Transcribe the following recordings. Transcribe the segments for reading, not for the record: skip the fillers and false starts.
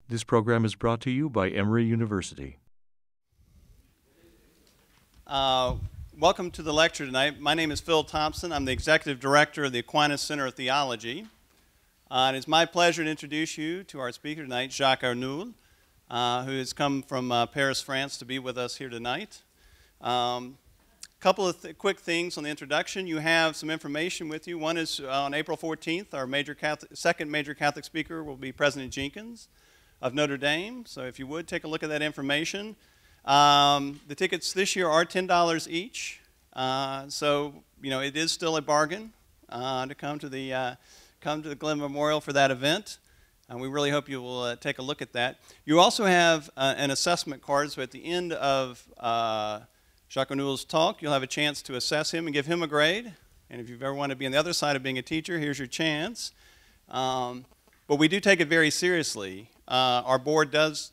This program is brought to you by Emory University. Welcome to the lecture tonight. My name is Phil Thompson. I'm the Executive Director of the Aquinas Center of Theology. And it's my pleasure to introduce you to our speaker tonight, Jacques Arnould, who has come from Paris, France, to be with us here tonight. Couple of quick things on the introduction. You have some information with you. One is on April 14th, our second major Catholic speaker will be President Jenkins of Notre Dame. So if you would, take a look at that information. The tickets this year are $10 each. So, you know, it is still a bargain to come to the Glenn Memorial for that event. And we really hope you will take a look at that. You also have an assessment card, so at the end of Jacques Arnoult's talk, you'll have a chance to assess him and give him a grade. And if you've ever wanted to be on the other side of being a teacher, here's your chance. But we do take it very seriously. Our board does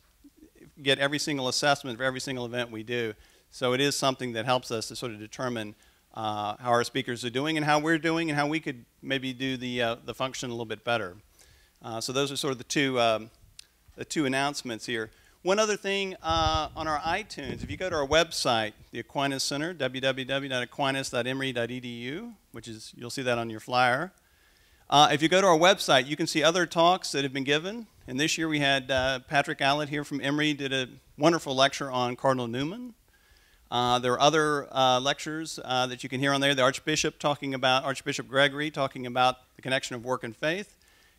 get every single assessment for every single event we do. So it is something that helps us to sort of determine how our speakers are doing and how we're doing and how we could maybe do the function a little bit better. So those are sort of the two announcements here. One other thing, on our iTunes, if you go to our website, the Aquinas Center, www.aquinas.emory.edu, which is, you'll see that on your flyer. If you go to our website, you can see other talks that have been given. And this year we had Patrick Allett here from Emory did a wonderful lecture on Cardinal Newman. There are other lectures that you can hear on there. The Archbishop Gregory talking about the connection of work and faith.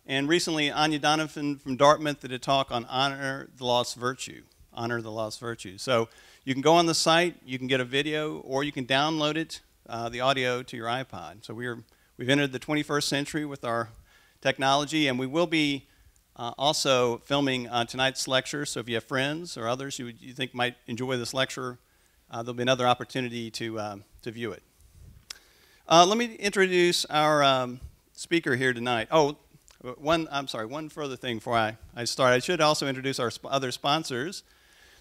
And recently, Anya Donovan from Dartmouth did a talk on honor the lost virtue. Honor the lost virtue. So you can go on the site, you can get a video, or you can download it, the audio, to your iPod. So we've entered the 21st century with our technology, and we will be also filming tonight's lecture. So if you have friends or others you think might enjoy this lecture, there'll be another opportunity to view it. Let me introduce our speaker here tonight. Oh, one further thing before I start. I should also introduce our other sponsors.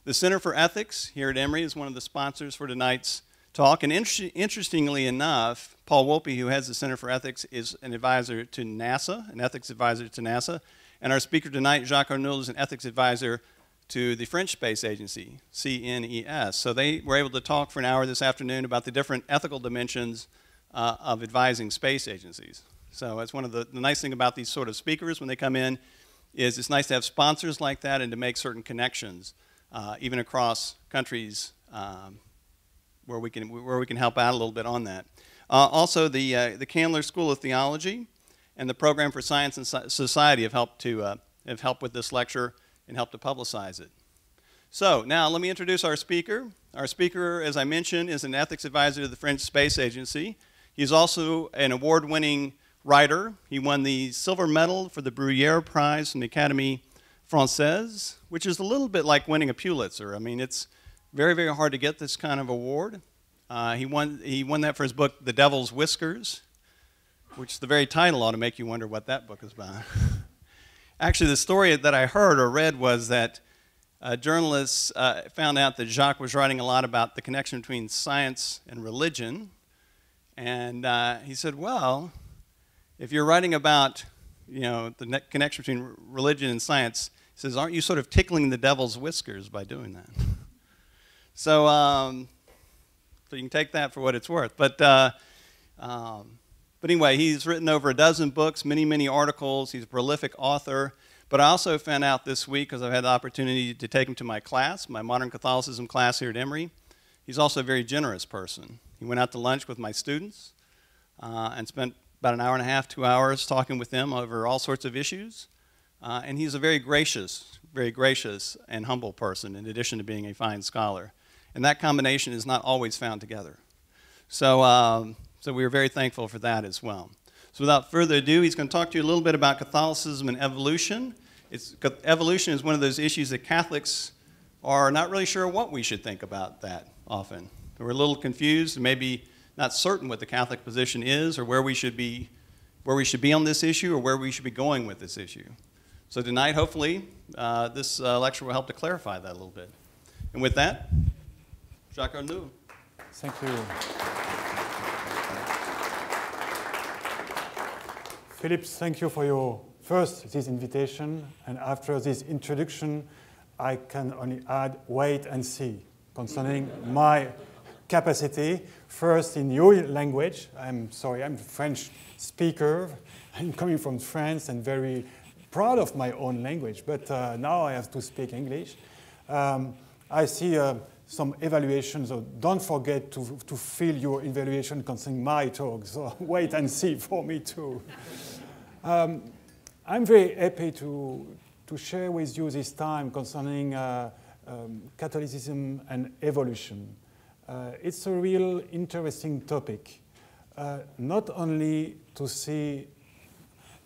The Center for Ethics here at Emory is one of the sponsors for tonight's talk. And interestingly enough, Paul Wolpe, who heads the Center for Ethics, is an advisor to NASA, an ethics advisor to NASA. And our speaker tonight, Jacques Arnould, is an ethics advisor to the French Space Agency, CNES. So they were able to talk for an hour this afternoon about the different ethical dimensions of advising space agencies. So that's one of the nice thing about these sort of speakers when they come in is it's nice to have sponsors like that and to make certain connections, even across countries where we can help out a little bit on that. Also, the Candler School of Theology and the Program for Science and Society have helped with this lecture and helped to publicize it. So now let me introduce our speaker. Our speaker, as I mentioned, is an ethics advisor to the French Space Agency. He's also an award-winning writer. He won the silver medal for the Bruyère Prize from the Académie Française, which is a little bit like winning a Pulitzer. I mean, it's very, very hard to get this kind of award. He won that for his book, The Devil's Whiskers, which the very title ought to make you wonder what that book is about. Actually, the story that I heard or read was that journalists found out that Jacques was writing a lot about the connection between science and religion. And he said, well, if you're writing about, you know, the connection between religion and science, he says, aren't you sort of tickling the devil's whiskers by doing that? So, so you can take that for what it's worth. But anyway, he's written over a dozen books, many, many articles. He's a prolific author. But I also found out this week, because I've had the opportunity to take him to my class, my Modern Catholicism class here at Emory, he's also a very generous person. He went out to lunch with my students and spent about an hour and a half, 2 hours talking with them over all sorts of issues. And he's a very gracious and humble person, in addition to being a fine scholar. And that combination is not always found together. So, so we are very thankful for that as well. So without further ado, he's going to talk to you a little bit about Catholicism and evolution. Evolution is one of those issues that Catholics are not really sure what we should think about that often. We're a little confused, maybe not certain what the Catholic position is or where we should be on this issue or where we should be going with this issue. So tonight, hopefully, this lecture will help to clarify that a little bit. And with that, Jacques Arnould. Thank you. Philip, thank you for your first this invitation, and after this introduction, I can only add wait and see concerning my capacity. First in your language. I'm sorry, I'm a French speaker. I'm coming from France and very proud of my own language, but now I have to speak English. I see some evaluations, so don't forget to fill your evaluation concerning my talk, so wait and see for me too. I'm very happy to share with you this time concerning Catholicism and evolution. It's a real interesting topic, not only to see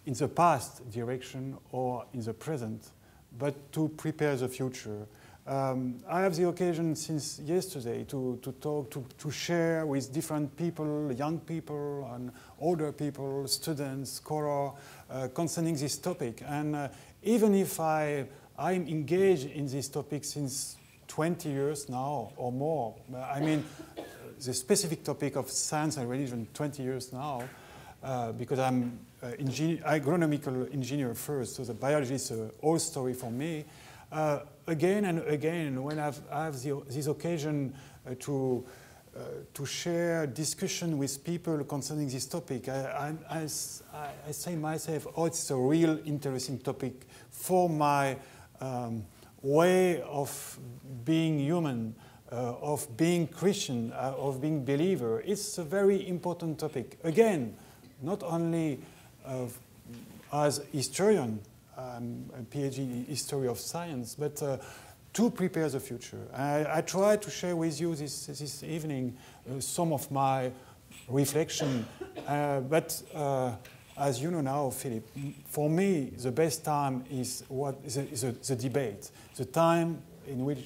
in the past direction or in the present, but to prepare the future. I have the occasion since yesterday to talk, to share with different people, young people and older people, students, scholars, concerning this topic. And even if I'm engaged in this topic since 20 years now or more, I mean, the specific topic of science and religion 20 years now, because I'm agronomical engineer first, so the biology is an old story for me. Again and again, when I have this occasion to share discussion with people concerning this topic, I say myself, oh, it's a real interesting topic for my way of being human, of being Christian, of being believer. It's a very important topic. Again, not only as historian, a PhD in history of science, but to prepare the future. I try to share with you this evening some of my reflection, but as you know now, Philip, for me the best time is the debate, the time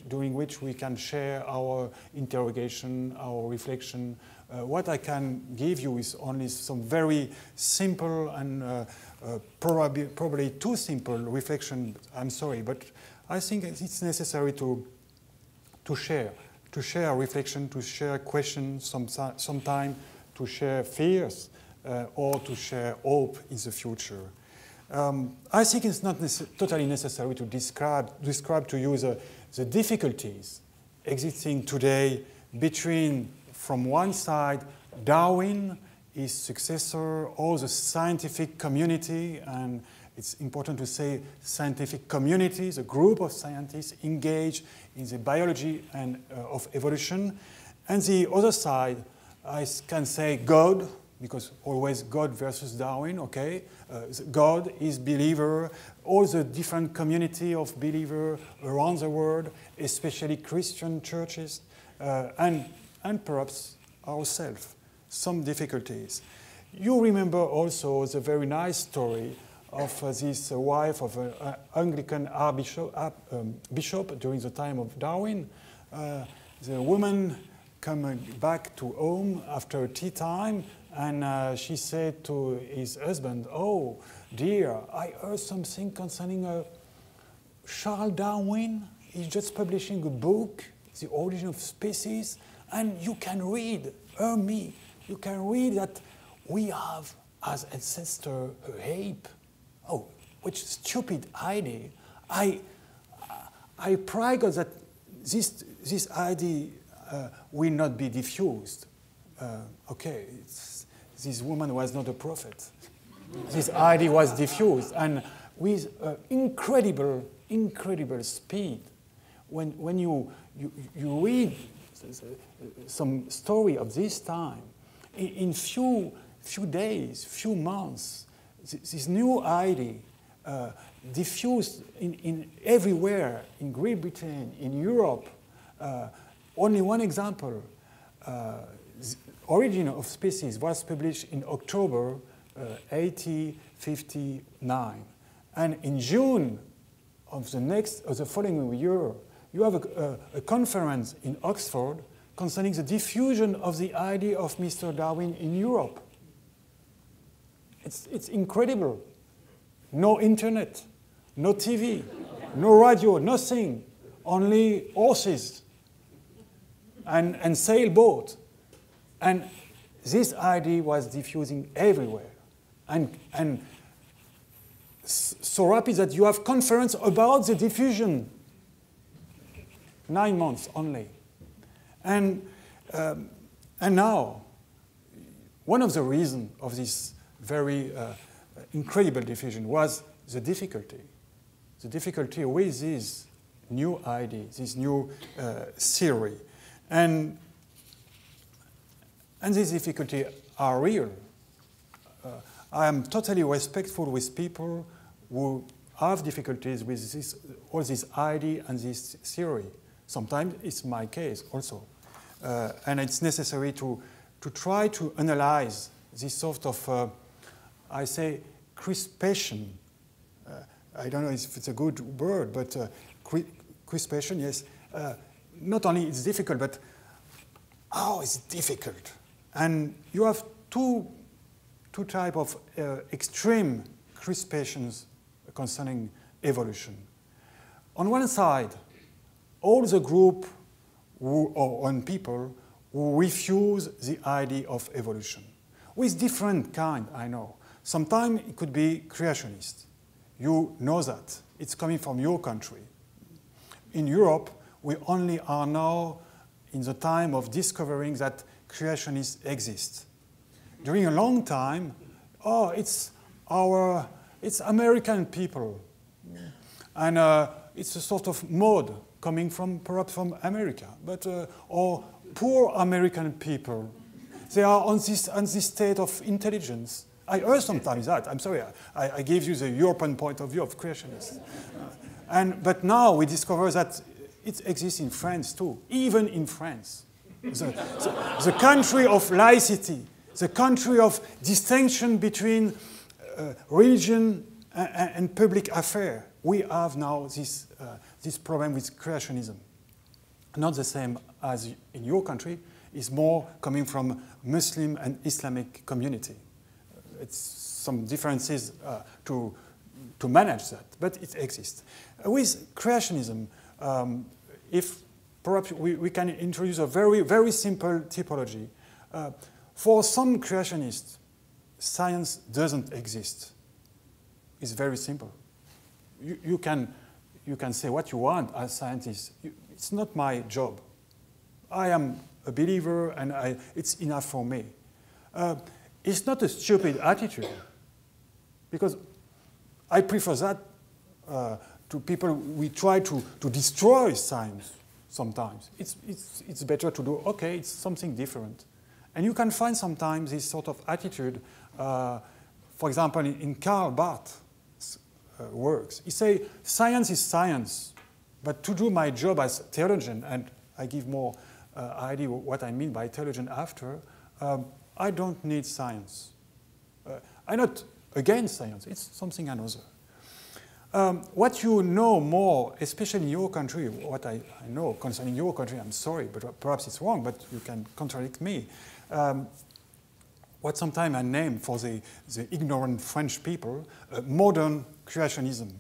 during which we can share our interrogation, our reflection. What I can give you is only some very simple and probably too simple reflection. I'm sorry, but I think it's necessary to share reflection, to share questions, sometime to share fears, or to share hope in the future. I think it's not totally necessary to describe to you the difficulties existing today between, from one side, Darwin, his successor, all the scientific community, and it's important to say scientific communities, a group of scientists engaged in the biology and of evolution. And the other side, I can say God, because always God versus Darwin, okay? God is believer, all the different community of believer around the world, especially Christian churches, and perhaps ourselves, some difficulties. You remember also the very nice story of this wife of an Anglican bishop during the time of Darwin. The woman came back to home after tea time, and she said to his husband, "Oh, dear, I heard something concerning Charles Darwin. He's just publishing a book, The Origin of Species, and you can read, you can read that we have as ancestor a ape." Oh, which stupid idea. I pray God that this idea will not be diffused. Okay, this woman was not a prophet. This idea was diffused, and with incredible speed. When you read some story of this time, in few days, few months, this new idea diffused in everywhere, in Great Britain, in Europe. Only one example, Origin of Species was published in October 1859. And in June of the following year, you have a conference in Oxford concerning the diffusion of the idea of Mr. Darwin in Europe. It's incredible. No internet, no TV, no radio, nothing. Only horses and sailboat. And this idea was diffusing everywhere. And so rapid that you have conference about the diffusion. 9 months only. And now, one of the reasons of this very incredible diffusion was the difficulty. The difficulty with this new idea, this new theory. And these difficulties are real. I am totally respectful with people who have difficulties with this, all this idea and this theory. Sometimes it's my case also. And it's necessary to try to analyze this sort of, I say, crispation. I don't know if it's a good word, but crispation, yes. Not only it's difficult, but how is it difficult? And you have two types of extreme crispations concerning evolution. On one side, all the group and people who refuse the idea of evolution, with different kind, I know. Sometimes it could be creationist. You know that. It's coming from your country. In Europe, we only are now in the time of discovering that creationists exist. During a long time, it's American people. And it's a sort of mode coming from, perhaps from America, but or poor American people. They are on this state of intelligence. I heard sometimes that. I'm sorry, I gave you the European point of view of creationists. But now we discover that it exists in France too, even in France. The country of laicity, the country of distinction between religion and public affair. We have now this problem with creationism. Not the same as in your country, it's more coming from Muslim and Islamic community. It's some differences to manage that, but it exists. With creationism, if perhaps we can introduce a very, very simple typology. For some creationists, science doesn't exist. It's very simple. You can say what you want as scientists. It's not my job. I am a believer, and it's enough for me. It's not a stupid attitude, because I prefer that to people. We try to destroy science sometimes. It's better to do, okay, it's something different. And you can find sometimes this sort of attitude, for example, in Karl Barth's works. He says, science is science, but to do my job as theologian, and I give more idea what I mean by theologian after, I don't need science. I'm not against science, it's something another. What you know more, especially in your country, what I know concerning your country, I'm sorry, but perhaps it's wrong, but you can contradict me. What sometimes I name for the ignorant French people, modern creationism.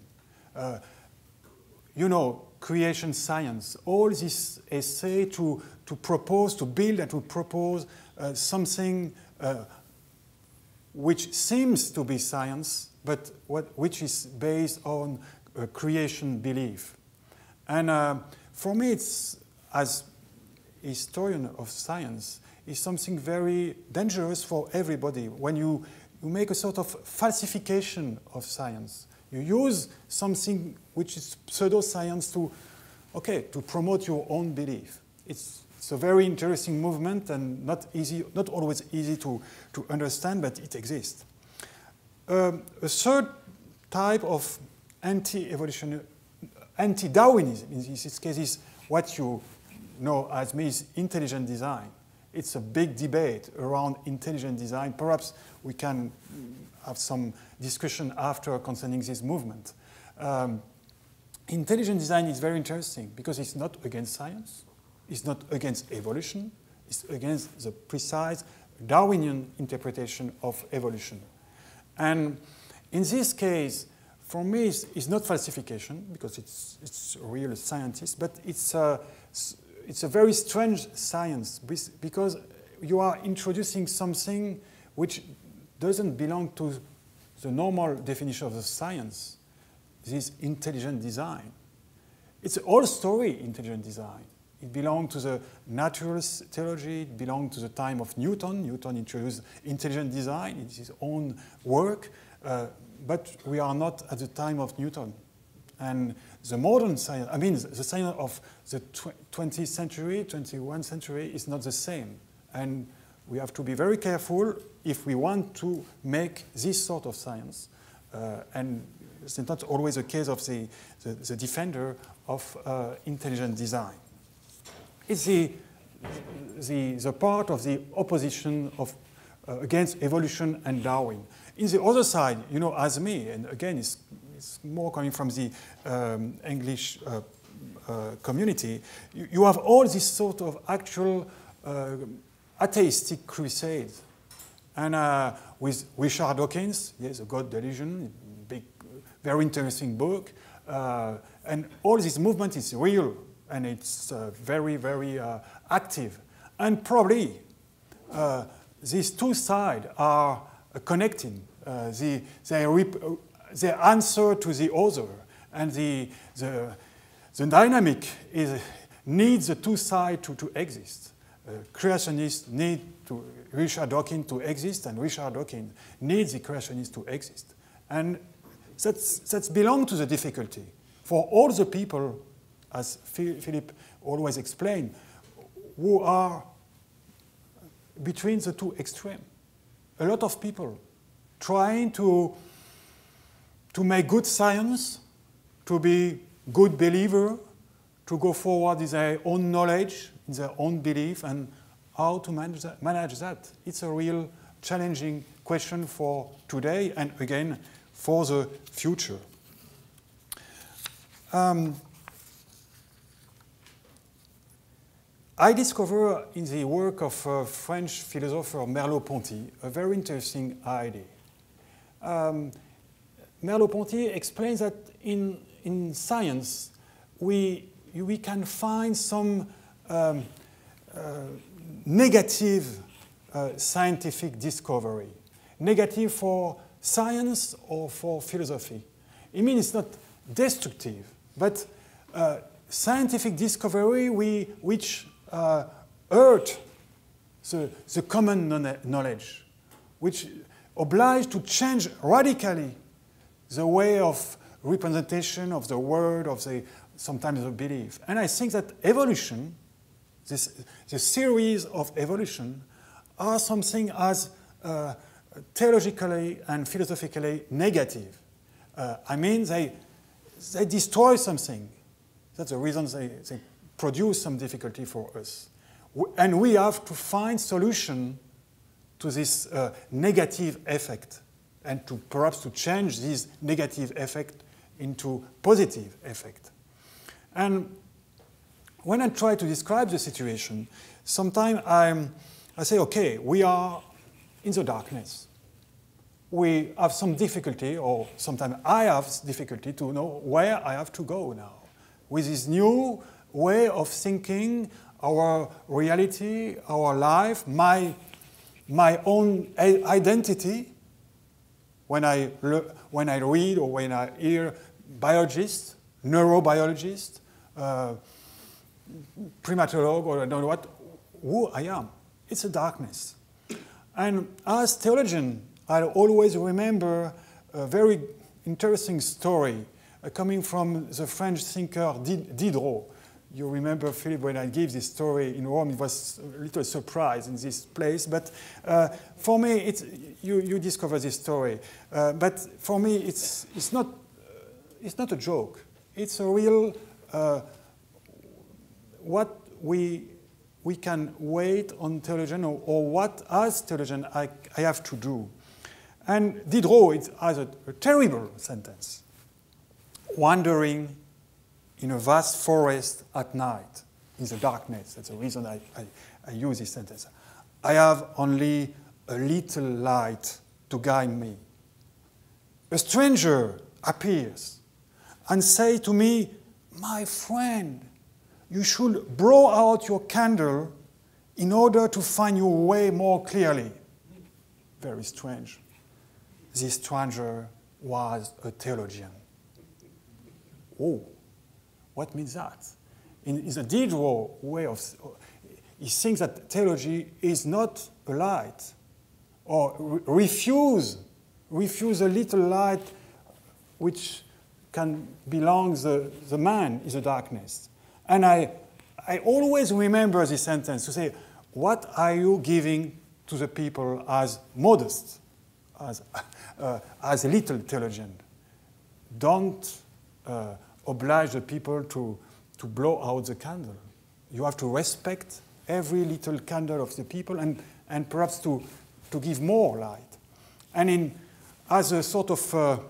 You know, creation science, all this essay to propose, to build and to propose something which seems to be science, but which is based on creation belief. And for me, it's, as a historian of science, is something very dangerous for everybody. When you make a sort of falsification of science, you use something which is pseudoscience to promote your own belief. It's a very interesting movement and not always easy to understand, but it exists. A third type of anti-evolution, anti-Darwinism, in this case, is what you know as me is intelligent design. It's a big debate around intelligent design. Perhaps we can have some discussion after concerning this movement. Intelligent design is very interesting because it's not against science, it's not against evolution, it's against the precise Darwinian interpretation of evolution. And in this case, for me, it's not falsification because it's a real scientist, but it's a very strange science because you are introducing something which doesn't belong to the normal definition of the science, this intelligent design. It's an old story, intelligent design. It belonged to the natural theology, it belonged to the time of Newton. Newton introduced intelligent design, it's his own work, but we are not at the time of Newton. And the modern science, I mean, the science of the 20th century, 21st century is not the same. And we have to be very careful if we want to make this sort of science. And it's not always the case of the defender of intelligent design. It's the part of the opposition of, against evolution and Darwin. In the other side, you know, as me, and again, it's more coming from the English community, you have all this sort of actual atheistic crusades. And with Richard Dawkins, yes, The God Delusion, big, very interesting book. And all this movement is real, and it's very, very active. And probably these two sides are connecting. They answer to the other, and the dynamic needs the two sides to exist. Creationists need Richard Dawkins to exist, and Richard Dawkins needs the creationists to exist. And that's belong to the difficulty. For all the people, as Philip always explained, who are between the two extremes. A lot of people trying to make good science, to be good believer, to go forward with their own knowledge, in their own belief, and how to manage that. It's a real challenging question for today and again for the future. I discover in the work of French philosopher Merleau-Ponty a very interesting idea. Merleau-Ponty explains that in science we can find some negative scientific discovery. Negative for science or for philosophy. It means it's not destructive, but scientific discovery which hurt the common knowledge, which oblige to change radically the way of representation of the world, of sometimes the belief. And I think that evolution, the series of evolution, are something as theologically and philosophically negative. I mean, they destroy something. That's the reason they produce some difficulty for us. And we have to find solution to this negative effect, and to perhaps to change this negative effect into positive effect. And when I try to describe the situation, sometimes I say, okay, we are in the darkness. We have some difficulty, or sometimes I have difficulty to know where I have to go now. With this new way of thinking, our reality, our life, my own identity, when I read or when I hear biologists, neurobiologists, primatologist, or I don't know what, who I am. It's a darkness. And as theologian, I always remember a very interesting story coming from the French thinker Diderot. You remember, Philip, when I gave this story in Rome, it was a little surprise in this place. But for me, you discover this story. But for me, it's not a joke. It's a real what we can wait on theologian, or what as theologian I have to do. And Diderot has a terrible sentence. Wandering in a vast forest at night, in the darkness. That's the reason I use this sentence. I have only a little light to guide me. A stranger appears and says to me, my friend, you should blow out your candle in order to find your way more clearly. Very strange. this stranger was a theologian. Oh, what means that? In the Diderot way of, he thinks that theology is not a light, or refuse a little light which can belong the man in the darkness. And I always remember this sentence to say, what are you giving to the people as modest, as a little theologian? Don't oblige the people to blow out the candle. You have to respect every little candle of the people and perhaps to give more light. And as a sort of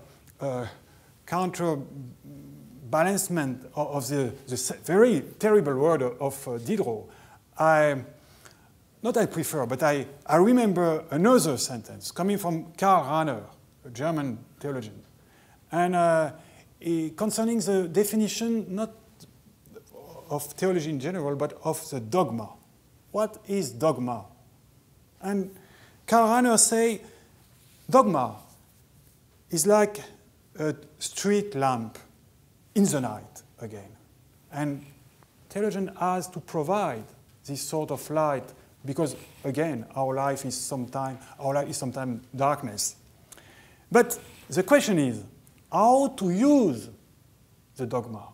counterbalancement of the very terrible word of Diderot, I prefer, but I remember another sentence coming from Karl Rahner, a German theologian, and concerning the definition not of theology in general, but of the dogma. What is dogma? And Karl Rahner say, dogma is like a street lamp in the night again. And theologian has to provide this sort of light because, again, our life is sometimes darkness. But the question is, how to use the dogma?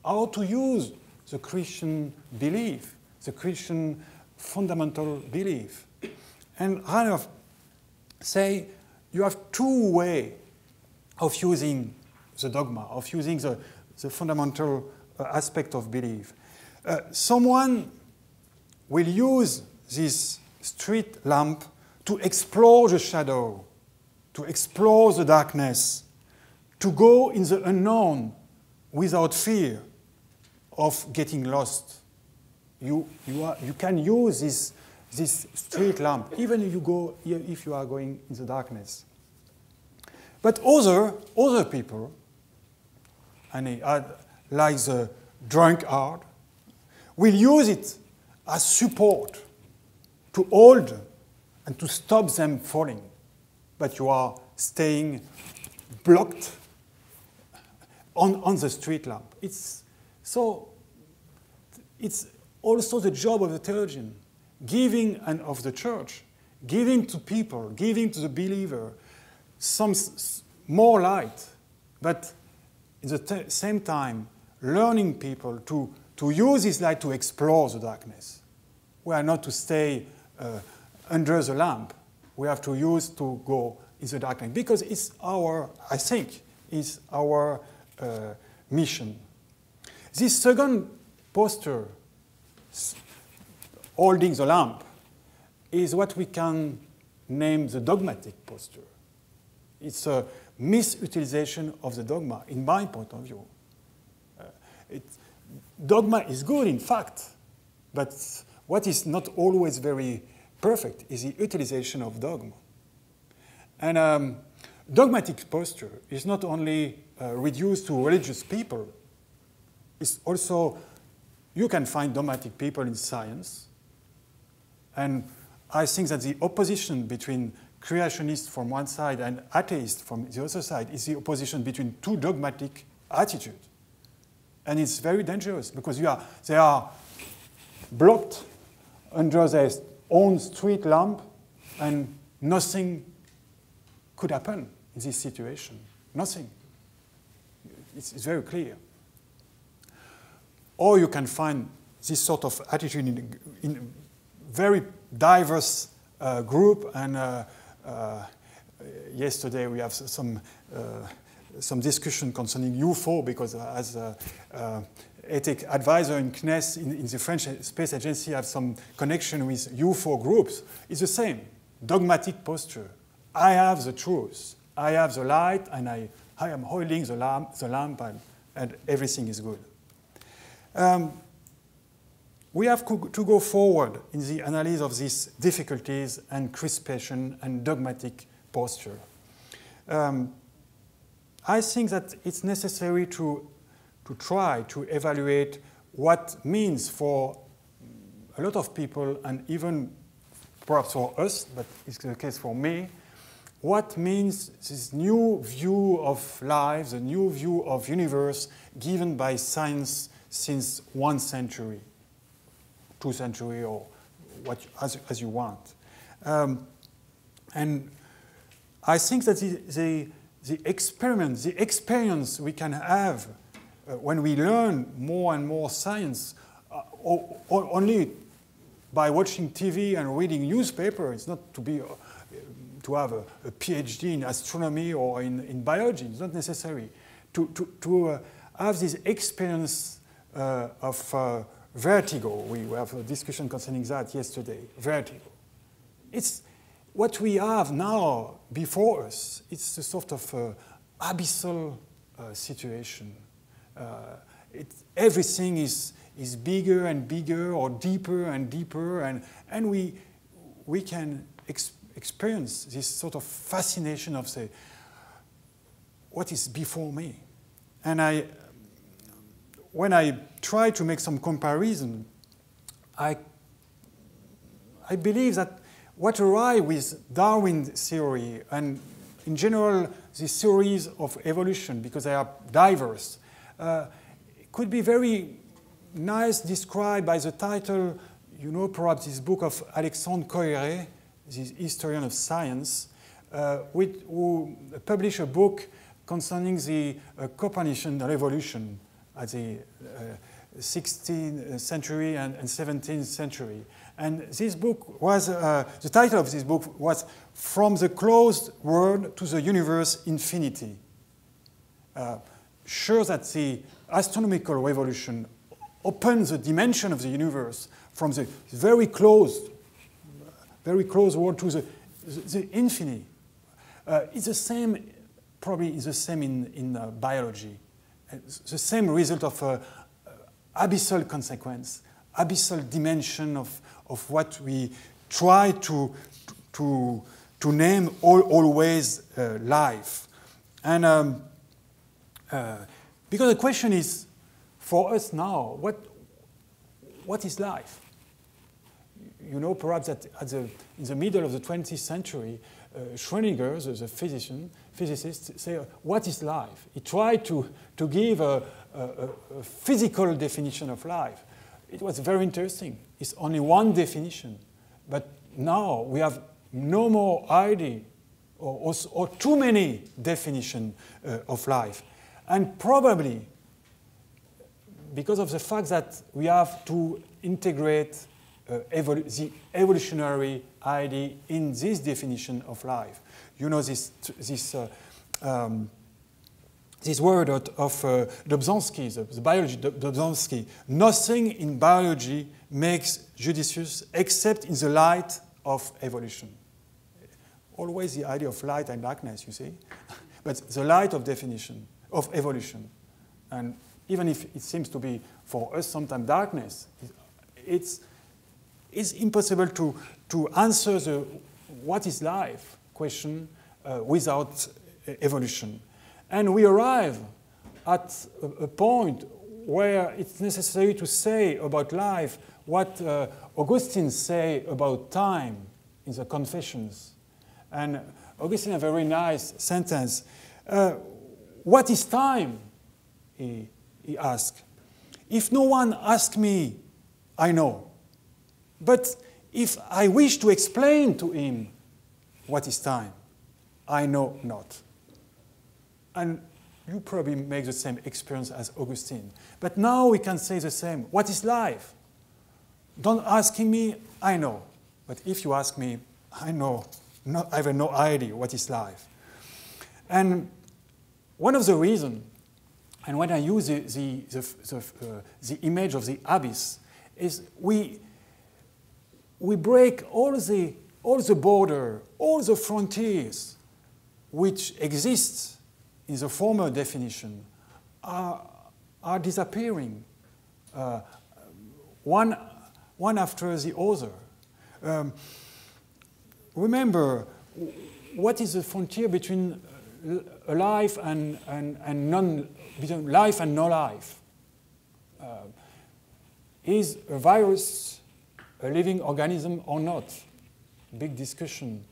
How to use the Christian belief, the Christian fundamental belief? And Rahner say you have two ways of using the dogma, of using the fundamental aspect of belief. Someone will use this street lamp to explore the shadow, to explore the darkness, to go in the unknown without fear of getting lost. You can use this street lamp, even if you are going in the darkness. But other people, and like the drunkard, will use it as support to hold and to stop them falling. But you are staying blocked on the street lamp. It's also the job of the theologian, giving and of the church, giving to people, giving to the believer some more light, but at the same time learning people to use this light to explore the darkness. We are not to stay under the lamp. We have to use to go in the darkness because it's our mission. This second posture, holding the lamp, is what we can name the dogmatic posture. It's a misutilization of the dogma, in my point of view. Dogma is good, in fact, but what is not always very perfect is the utilization of dogma. And dogmatic posture is not only reduced to religious people. It's also, you can find dogmatic people in science. And I think that the opposition between creationists from one side and atheists from the other side is the opposition between two dogmatic attitudes. And it's very dangerous because they are blocked under their own street lamp and nothing could happen in this situation. Nothing. It's very clear. Or you can find this sort of attitude in very diverse group. And yesterday we have some discussion concerning UFO because as ethic advisor in CNES in the French Space Agency have some connection with UFO groups. It's the same. Dogmatic posture. I have the truth. I have the light, and I am holding the lamp, and everything is good. We have to go forward in the analysis of these difficulties and crispation and dogmatic posture. I think that it's necessary to try to evaluate what means for a lot of people, and even perhaps for us, but it's the case for me, what means this new view of life, the new view of universe given by science since 1 century, 2 centuries, or what as you want. And I think that the experience we can have when we learn more and more science, or only by watching TV and reading newspaper, it's not to be to have a PhD in astronomy or in biology. It's not necessary. To have this experience of vertigo. We have a discussion concerning that yesterday. Vertigo. It's what we have now before us. It's a sort of abyssal situation. Everything is bigger and bigger, or deeper and deeper, and we can experience this sort of fascination of, say, what is before me. And when I try to make some comparison, I believe that what arrived with Darwin's theory, and in general the theories of evolution, because they are diverse, could be very nice described by the title, you know, perhaps this book of Alexandre Koyré, this historian of science, who published a book concerning the Copernican revolution at the 16th century and 17th century. And this book was, the title of this book was From the Closed World to the Universe Infinity. Shows that the astronomical revolution opens the dimension of the universe from the very closed world to the infinity. It's the same, probably it's the same in biology. The same result of abyssal consequence, abyssal dimension of what we try to name always life. And because the question is, for us now, what is life? You know, perhaps that in the middle of the 20th century, Schrödinger, the physicist, say, what is life? He tried to give a physical definition of life. It was very interesting. It's only one definition. But now we have no more idea or too many definitions of life. And probably because of the fact that we have to integrate the evolutionary idea in this definition of life. You know this word of Dobzhansky, the biology Dobzhansky, nothing in biology makes judicious except in the light of evolution. Always the idea of light and darkness, you see, but the light of definition, of evolution. And even if it seems to be for us sometimes darkness, it's impossible to answer the what is life question without evolution. And we arrive at a point where it's necessary to say about life what Augustine say about time in the Confessions. And Augustine has a very nice sentence. What is time? He asked. If no one asks me, I know. But if I wish to explain to him what is time, I know not. And you probably make the same experience as Augustine. But now we can say the same. What is life? Don't ask me, I know. But if you ask me, I know. I have no idea what is life. And one of the reasons, and when I use the image of the abyss, is we break all the border, all the frontiers which exist in the former definition are disappearing, one after the other. Remember, what is the frontier between life and between life and no life? Is a virus a living organism or not? Big discussion.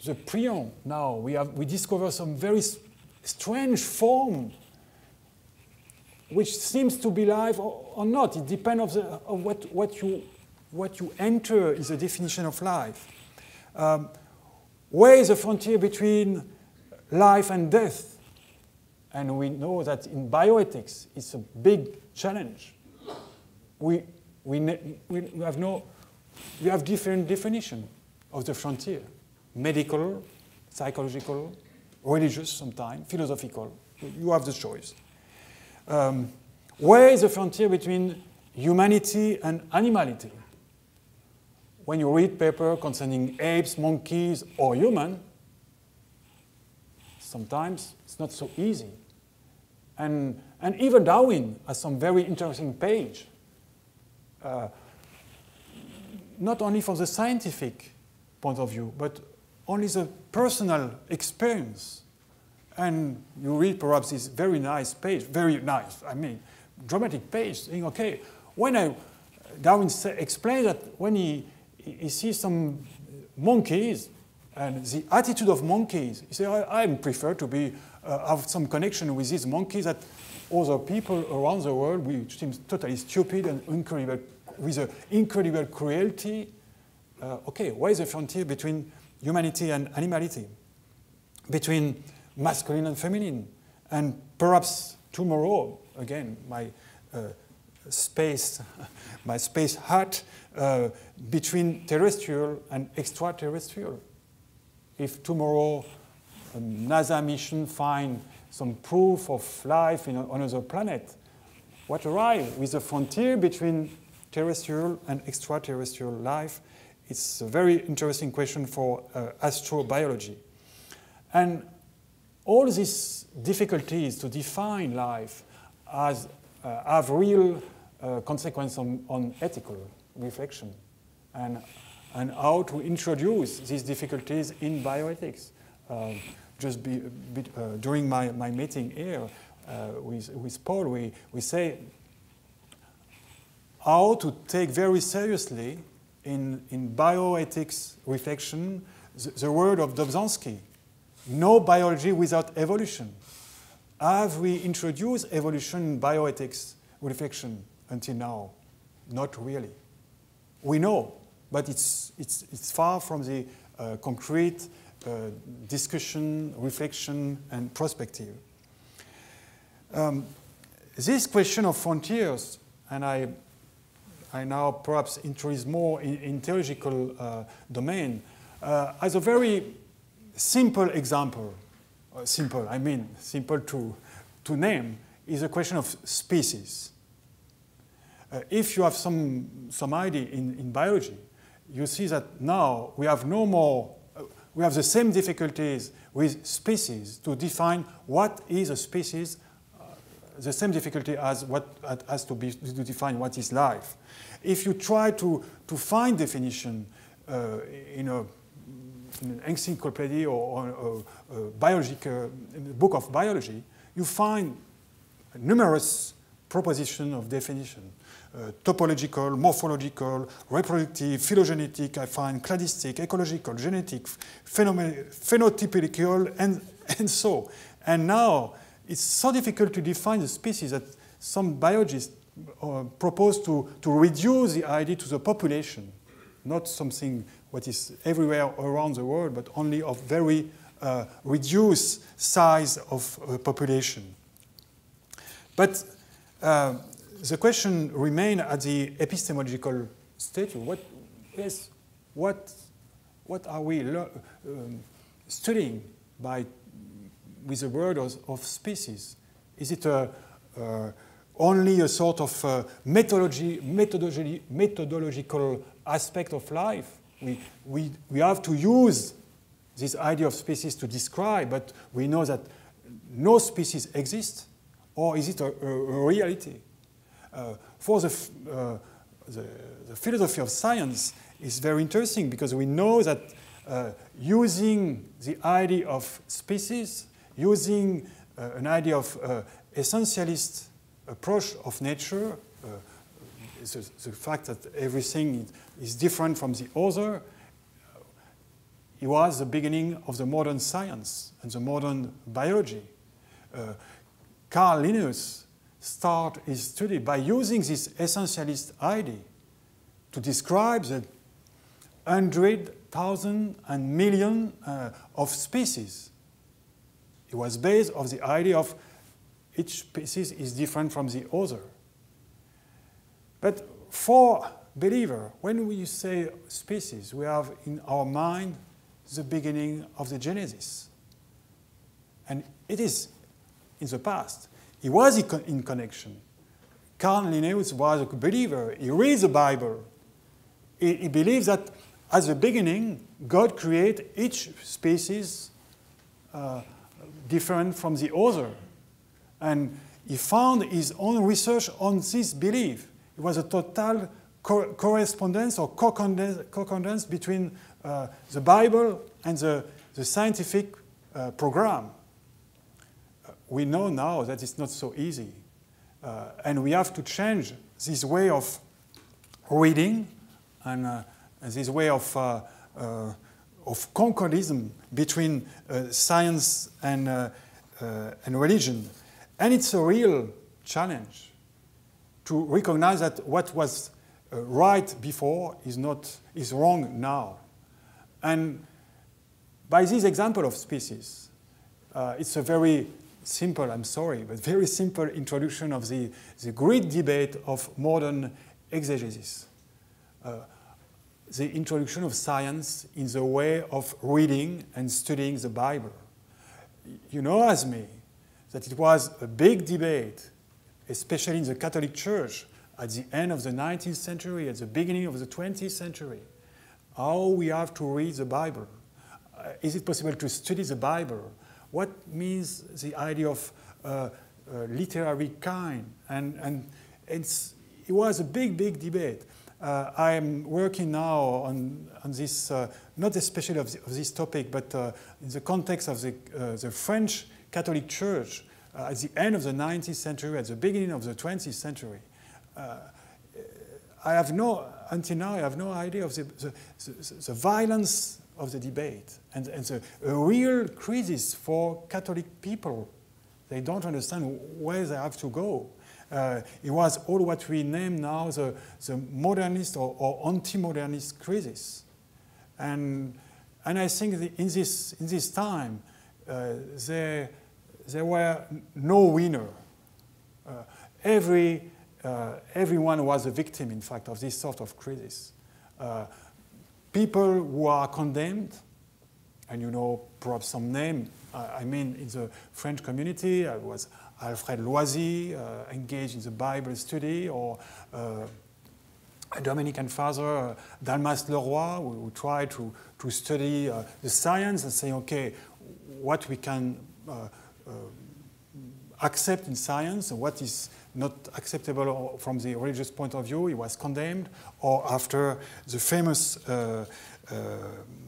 the prion now. We discover some very strange form which seems to be life or not. It depends on what you enter is the definition of life. Where is the frontier between life and death? And we know that in bioethics, it's a big challenge. We have different definitions of the frontier: medical, psychological, religious, sometimes philosophical. You have the choice. Where is the frontier between humanity and animality? When you read papers concerning apes, monkeys, or human, sometimes it's not so easy. And even Darwin has some very interesting page, not only from the scientific point of view, but only the personal experience. And you read perhaps this very nice page, very nice, I mean, dramatic page, saying, okay, Darwin explained that when he sees some monkeys and the attitude of monkeys, he said, I prefer to have some connection with these monkeys that other people around the world, which seems totally stupid and incredible, with an incredible cruelty. Okay, where is the frontier between humanity and animality? Between masculine and feminine? And perhaps tomorrow, again, my space hut, between terrestrial and extraterrestrial. If tomorrow a NASA mission finds some proof of life in another planet, what arrives with the frontier between terrestrial and extraterrestrial life? It's a very interesting question for astrobiology. And all these difficulties to define life have real consequence on ethical reflection and how to introduce these difficulties in bioethics. During my meeting here with Paul, we say how to take very seriously in bioethics reflection the word of Dobzhansky, no biology without evolution. Have we introduced evolution in bioethics reflection until now? Not really. We know, but it's far from the concrete discussion, reflection, and perspective. This question of frontiers, and I now perhaps introduce more in theological domain, as a very simple example. Simple to name, is a question of species. If you have some idea in biology, you see that now we have we have the same difficulties with species to define what is a species, the same difficulty as what has to be to define what is life. If you try to find definition in an encyclopedia or a book of biology, you find numerous propositions of definition. Topological, morphological, reproductive, phylogenetic, I find cladistic, ecological, genetic, phenotypical, and so. And now it's so difficult to define the species that some biologists propose to reduce the idea to the population, not something what is everywhere around the world, but only of very reduced size of population. But the question remains at the epistemological status. What are we studying with the word of species? Is it only a sort of methodological aspect of life? We have to use this idea of species to describe, but we know that no species exists, or is it a reality? For the philosophy of science is very interesting because we know that using the idea of species, using an idea of essentialist approach of nature, the fact that everything is different from the other, It was the beginning of the modern science and the modern biology. Carl Linnaeus started his study by using this essentialist idea to describe the 100,000 and million of species. It was based on the idea of each species is different from the other. But for believer, when we say species, we have in our mind the beginning of the Genesis. And it is in the past. He was in connection. Carl Linnaeus was a believer. He reads the Bible. He believes that at the beginning, God created each species different from the other. And he found his own research on this belief. It was a total correspondence or concordance between the Bible and the scientific program. We know now that it's not so easy. And we have to change this way of reading and this way of concordism between science and religion. And it's a real challenge to recognize that what was right before is wrong now. And by this example of species, it's a very simple, I'm sorry, but very simple introduction of the great debate of modern exegesis. The introduction of science in the way of reading and studying the Bible. You know as me that it was a big debate, especially in the Catholic Church at the end of the 19th century, at the beginning of the 20th century, how we have to read the Bible. Is it possible to study the Bible? What means the idea of literary kind? And it was a big, big debate. I am working now on this, not especially of this topic, but in the context of the French Catholic Church at the end of the 19th century, at the beginning of the 20th century. Until now, I have no idea of the violence of the debate and a real crisis for Catholic people. They don't understand where they have to go. It was all what we name now the modernist or anti-modernist crisis. And I think in this time, there were no winner. Everyone was a victim, in fact, of this sort of crisis. People who are condemned, and you know perhaps some name, I mean in the French community, I was Alfred Loisy, engaged in the Bible study, or a Dominican father, Dalmas Leroy, who tried to study the science and say, okay, what we can accept in science and what is not acceptable from the religious point of view. He was condemned. Or after the famous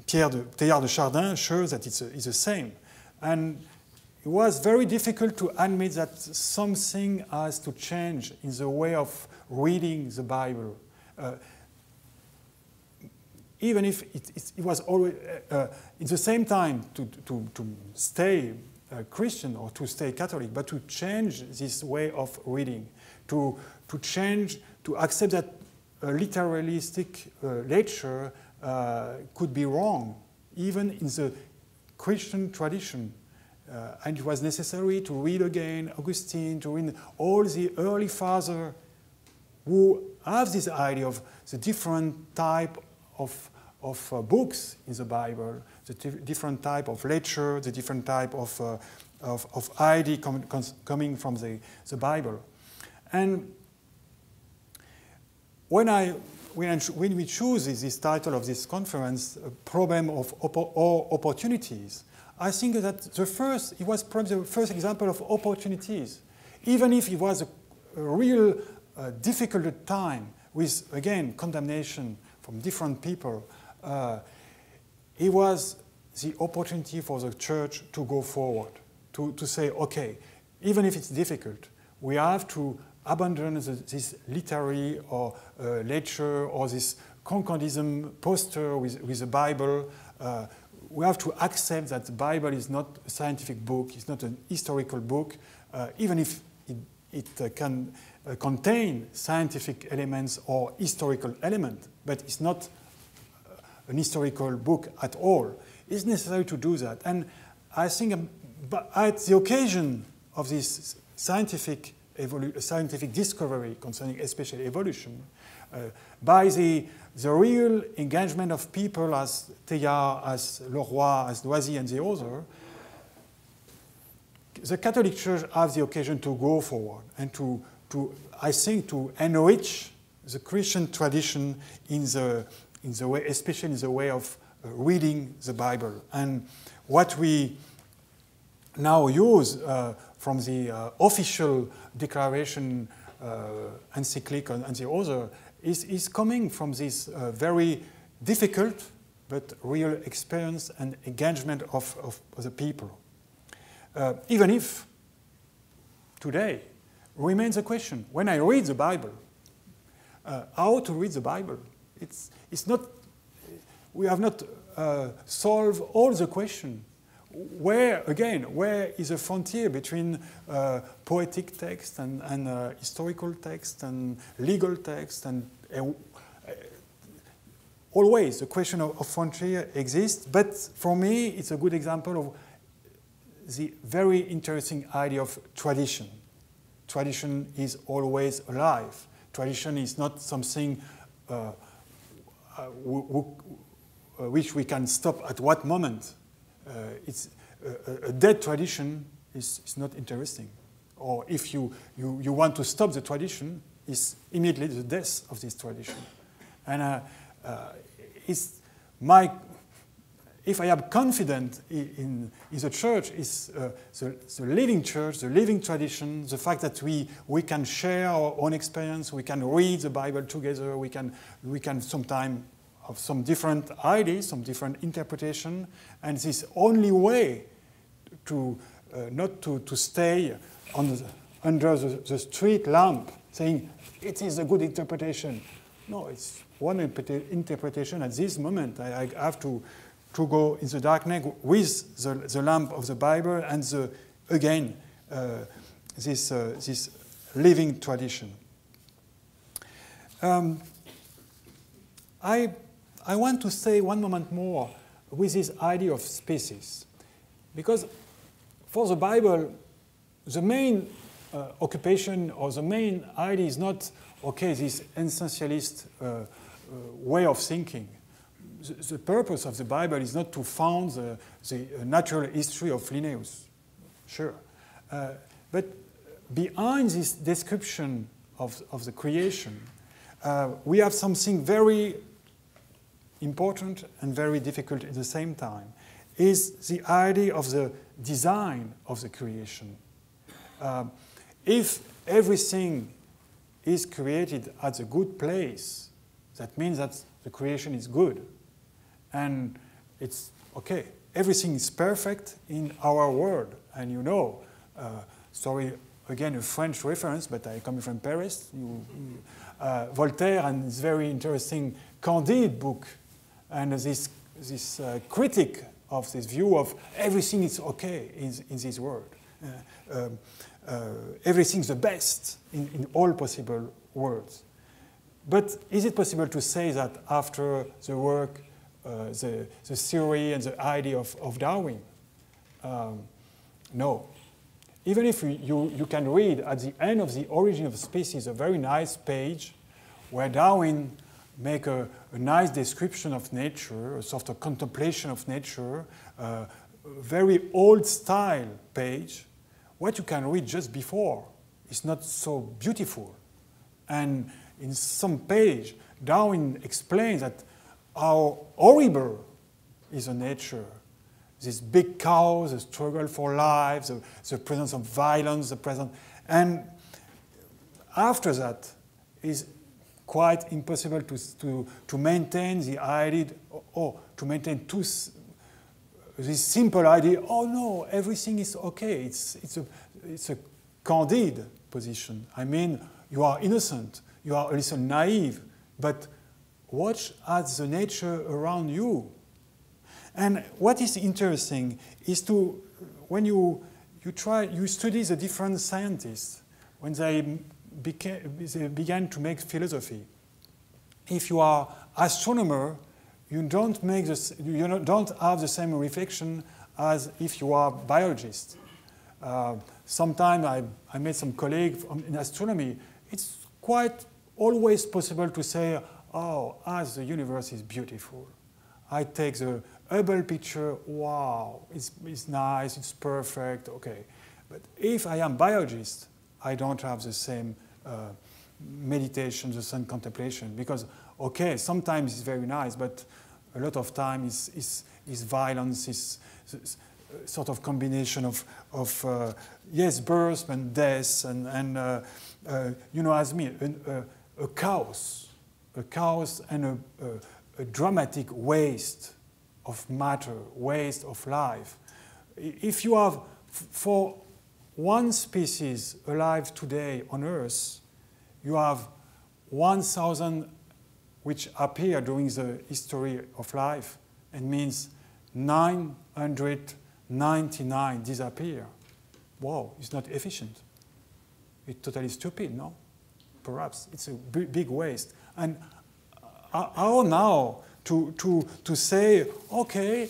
Teilhard de Chardin shows that it's the same. And it was very difficult to admit that something has to change in the way of reading the Bible. Even if it was always, at the same time, to stay Christian or to stay Catholic, but to change this way of reading, to change, to accept that a literalistic lecture could be wrong, even in the Christian tradition. And it was necessary to read again Augustine, to read all the early fathers who have this idea of the different type of books in the Bible, the different type of literature, the different type of idea coming from the Bible. And when we choose this title of this conference, a problem of opportunities, I think that it was probably the first example of opportunities, even if it was a real difficult time with, again, condemnation from different people. It was the opportunity for the church to go forward, to say, okay, even if it's difficult, we have to abandon this literary or literature or this concordism posture with the Bible. we have to accept that the Bible is not a scientific book, it's not an historical book, even if it can contain scientific elements or historical elements, but it's not an historical book at all. It's necessary to do that. And I think at the occasion of this scientific discovery concerning especially evolution, by the real engagement of people as Teilhard, as Leroy, as Loisy, and the others, the Catholic Church has the occasion to go forward and I think, to enrich the Christian tradition in the way, especially in the way of reading the Bible. And what we now use from the official declaration, encyclic, and the other is coming from this very difficult but real experience and engagement of the people. Even if today remains a question, when I read the Bible, how to read the Bible? It's not, we have not solved all the questions. Where is the frontier between poetic text and historical text and legal text? And always the question of frontier exists, but for me it's a good example of the very interesting idea of tradition. Tradition is always alive. Tradition is not something which we can stop at what moment. It's a dead tradition is not interesting. Or if you want to stop the tradition, it's immediately the death of this tradition. And if I am confident in the church, is the living church, the living tradition, the fact that we can share our own experience, we can read the Bible together, we can sometimes have some different ideas, some different interpretation, and this only way to not to stay under the street lamp saying it is a good interpretation. No, it's one interpretation at this moment. I have to go in the darkness with the lamp of the Bible and this living tradition. I want to stay one moment more with this idea of species, because for the Bible, the main occupation or the main idea is not, okay, this essentialist way of thinking. The purpose of the Bible is not to found the natural history of Linnaeus, sure. But behind this description of the creation, we have something very important and very difficult at the same time, is the idea of the design of the creation. If everything is created at a good place, that means that the creation is good. And it's okay, everything is perfect in our world. And you know, sorry, again, a French reference, but I come from Paris. Voltaire and his very interesting Candide book, and this critic of this view of everything is okay in this world. Everything's the best in all possible worlds. But is it possible to say that after the work, the theory and the idea of Darwin? No. Even if you can read at the end of The Origin of Species a very nice page where Darwin make a nice description of nature, a sort of contemplation of nature, a very old style page, what you can read just before is not so beautiful. And in some page, Darwin explains that how horrible is the nature. These big cows, the struggle for life, the presence of violence, and after that is quite impossible to maintain the idea, or to maintain this simple idea. Oh no, everything is okay. It's a candid position. I mean, you are innocent, you are a little naive, but watch at the nature around you. And what is interesting is to, when you study the different scientists, when they began to make philosophy. If you are astronomer, you don't have the same reflection as if you are biologist. Sometimes I met some colleagues in astronomy. It's quite always possible to say, oh, as the universe is beautiful. I take the Hubble picture, wow, it's nice, it's perfect, okay. But if I am biologist, I don't have the same meditation, the same contemplation, because, okay, sometimes it's very nice, but a lot of time is violence, is sort of combination of yes, birth and death, and you know, as me, a chaos and a dramatic waste of matter, waste of life. If you have, for one species alive today on Earth, you have 1,000 which appear during the history of life, and means 999 disappear. Wow, it's not efficient. It's totally stupid, no? Perhaps it's a big waste. And how now to say, okay,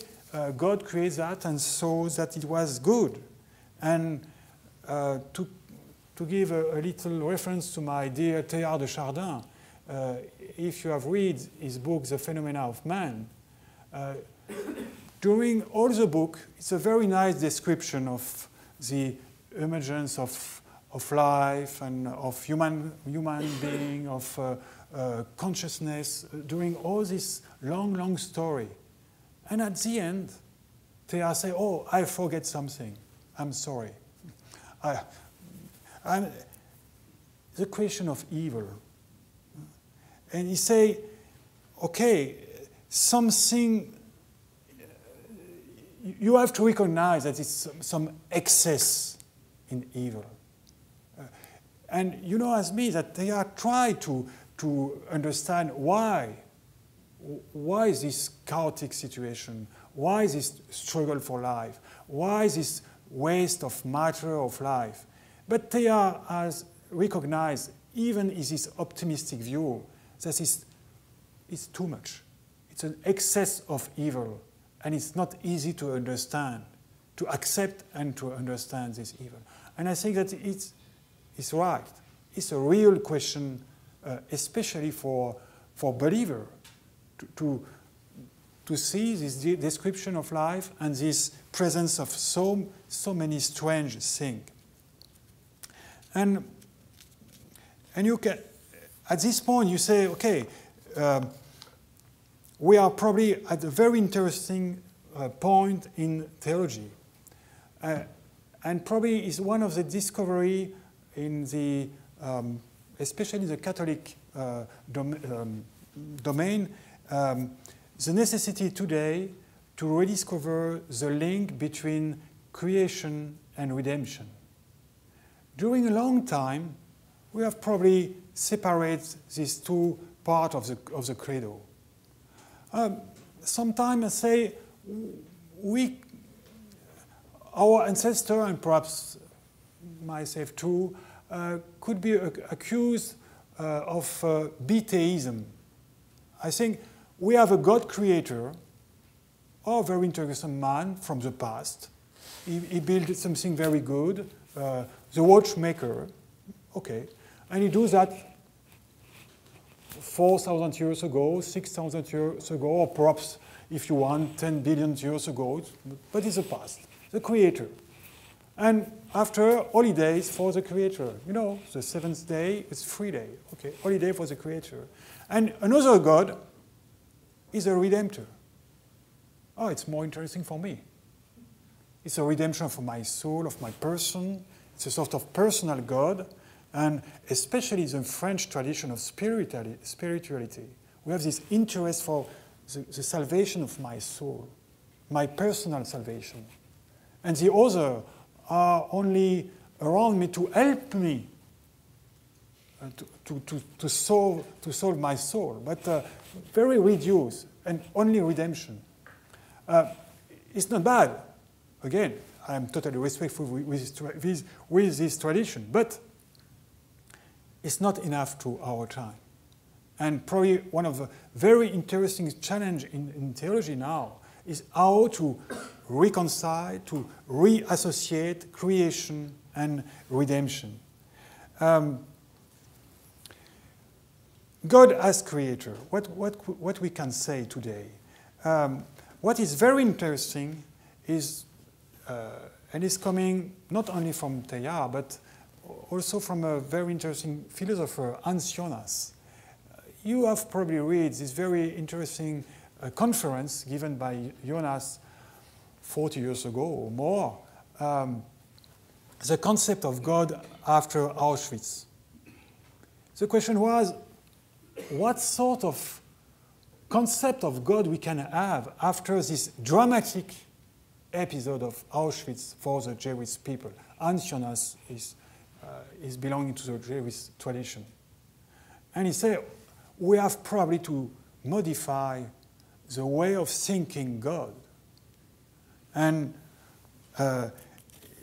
God created that and saw that it was good. And to give a little reference to my dear Teilhard de Chardin, if you have read his book, The Phenomena of Man, during all the book, it's a very nice description of the emergence of life and of human being, of consciousness, during all this long story. And at the end, Teilhard say, oh, I forget something. I'm sorry. The question of evil. And he say, okay, something, you have to recognize that it's some excess in evil. And you know as me that they are trying to understand why this chaotic situation, why this struggle for life, why this waste of matter of life. But they are as recognized, even in this optimistic view, that it's too much. It's an excess of evil, and it's not easy to understand, to accept and to understand this evil. And I think that it's right. It's a real question, especially for believer, to see this description of life and this presence of so many strange things. And you can, at this point, you say, okay, we are probably at a very interesting point in theology, and probably is one of the discovery in the, especially in the Catholic domain, the necessity today to rediscover the link between creation and redemption. During a long time, we have probably separated these two parts of the credo. Sometimes I say our ancestor, and perhaps myself too, could be accused of BTism. I think we have a God creator, or a very interesting man from the past. He built something very good, the watchmaker, okay, and he does that 4,000 years ago, 6,000 years ago, or perhaps, if you want, 10 billion years ago, but it's the past, the creator. And after, holidays for the creator. You know, the seventh day is free day, okay, holiday for the creator. And another God is a redemptor. Oh, it's more interesting for me. It's a redemption for my soul, of my person. It's a sort of personal God. And especially the French tradition of spirituality, we have this interest for the salvation of my soul, my personal salvation. And the other are only around me to help me to solve my soul, but very reduced and only redemption. It's not bad. Again, I'm totally respectful with this tradition, but it's not enough to our time. And probably one of the very interesting challenges in theology now is how to reconcile, to reassociate creation and redemption. God as creator, what we can say today? What is very interesting is, and is coming not only from Teilhard, but also from a very interesting philosopher, Hans Jonas. You have probably read this very interesting conference given by Jonas 40 years ago or more, the concept of God after Auschwitz. The question was, what sort of concept of God we can have after this dramatic episode of Auschwitz for the Jewish people? Hans Jonas is belonging to the Jewish tradition. And he said, we have probably to modify the way of thinking God. And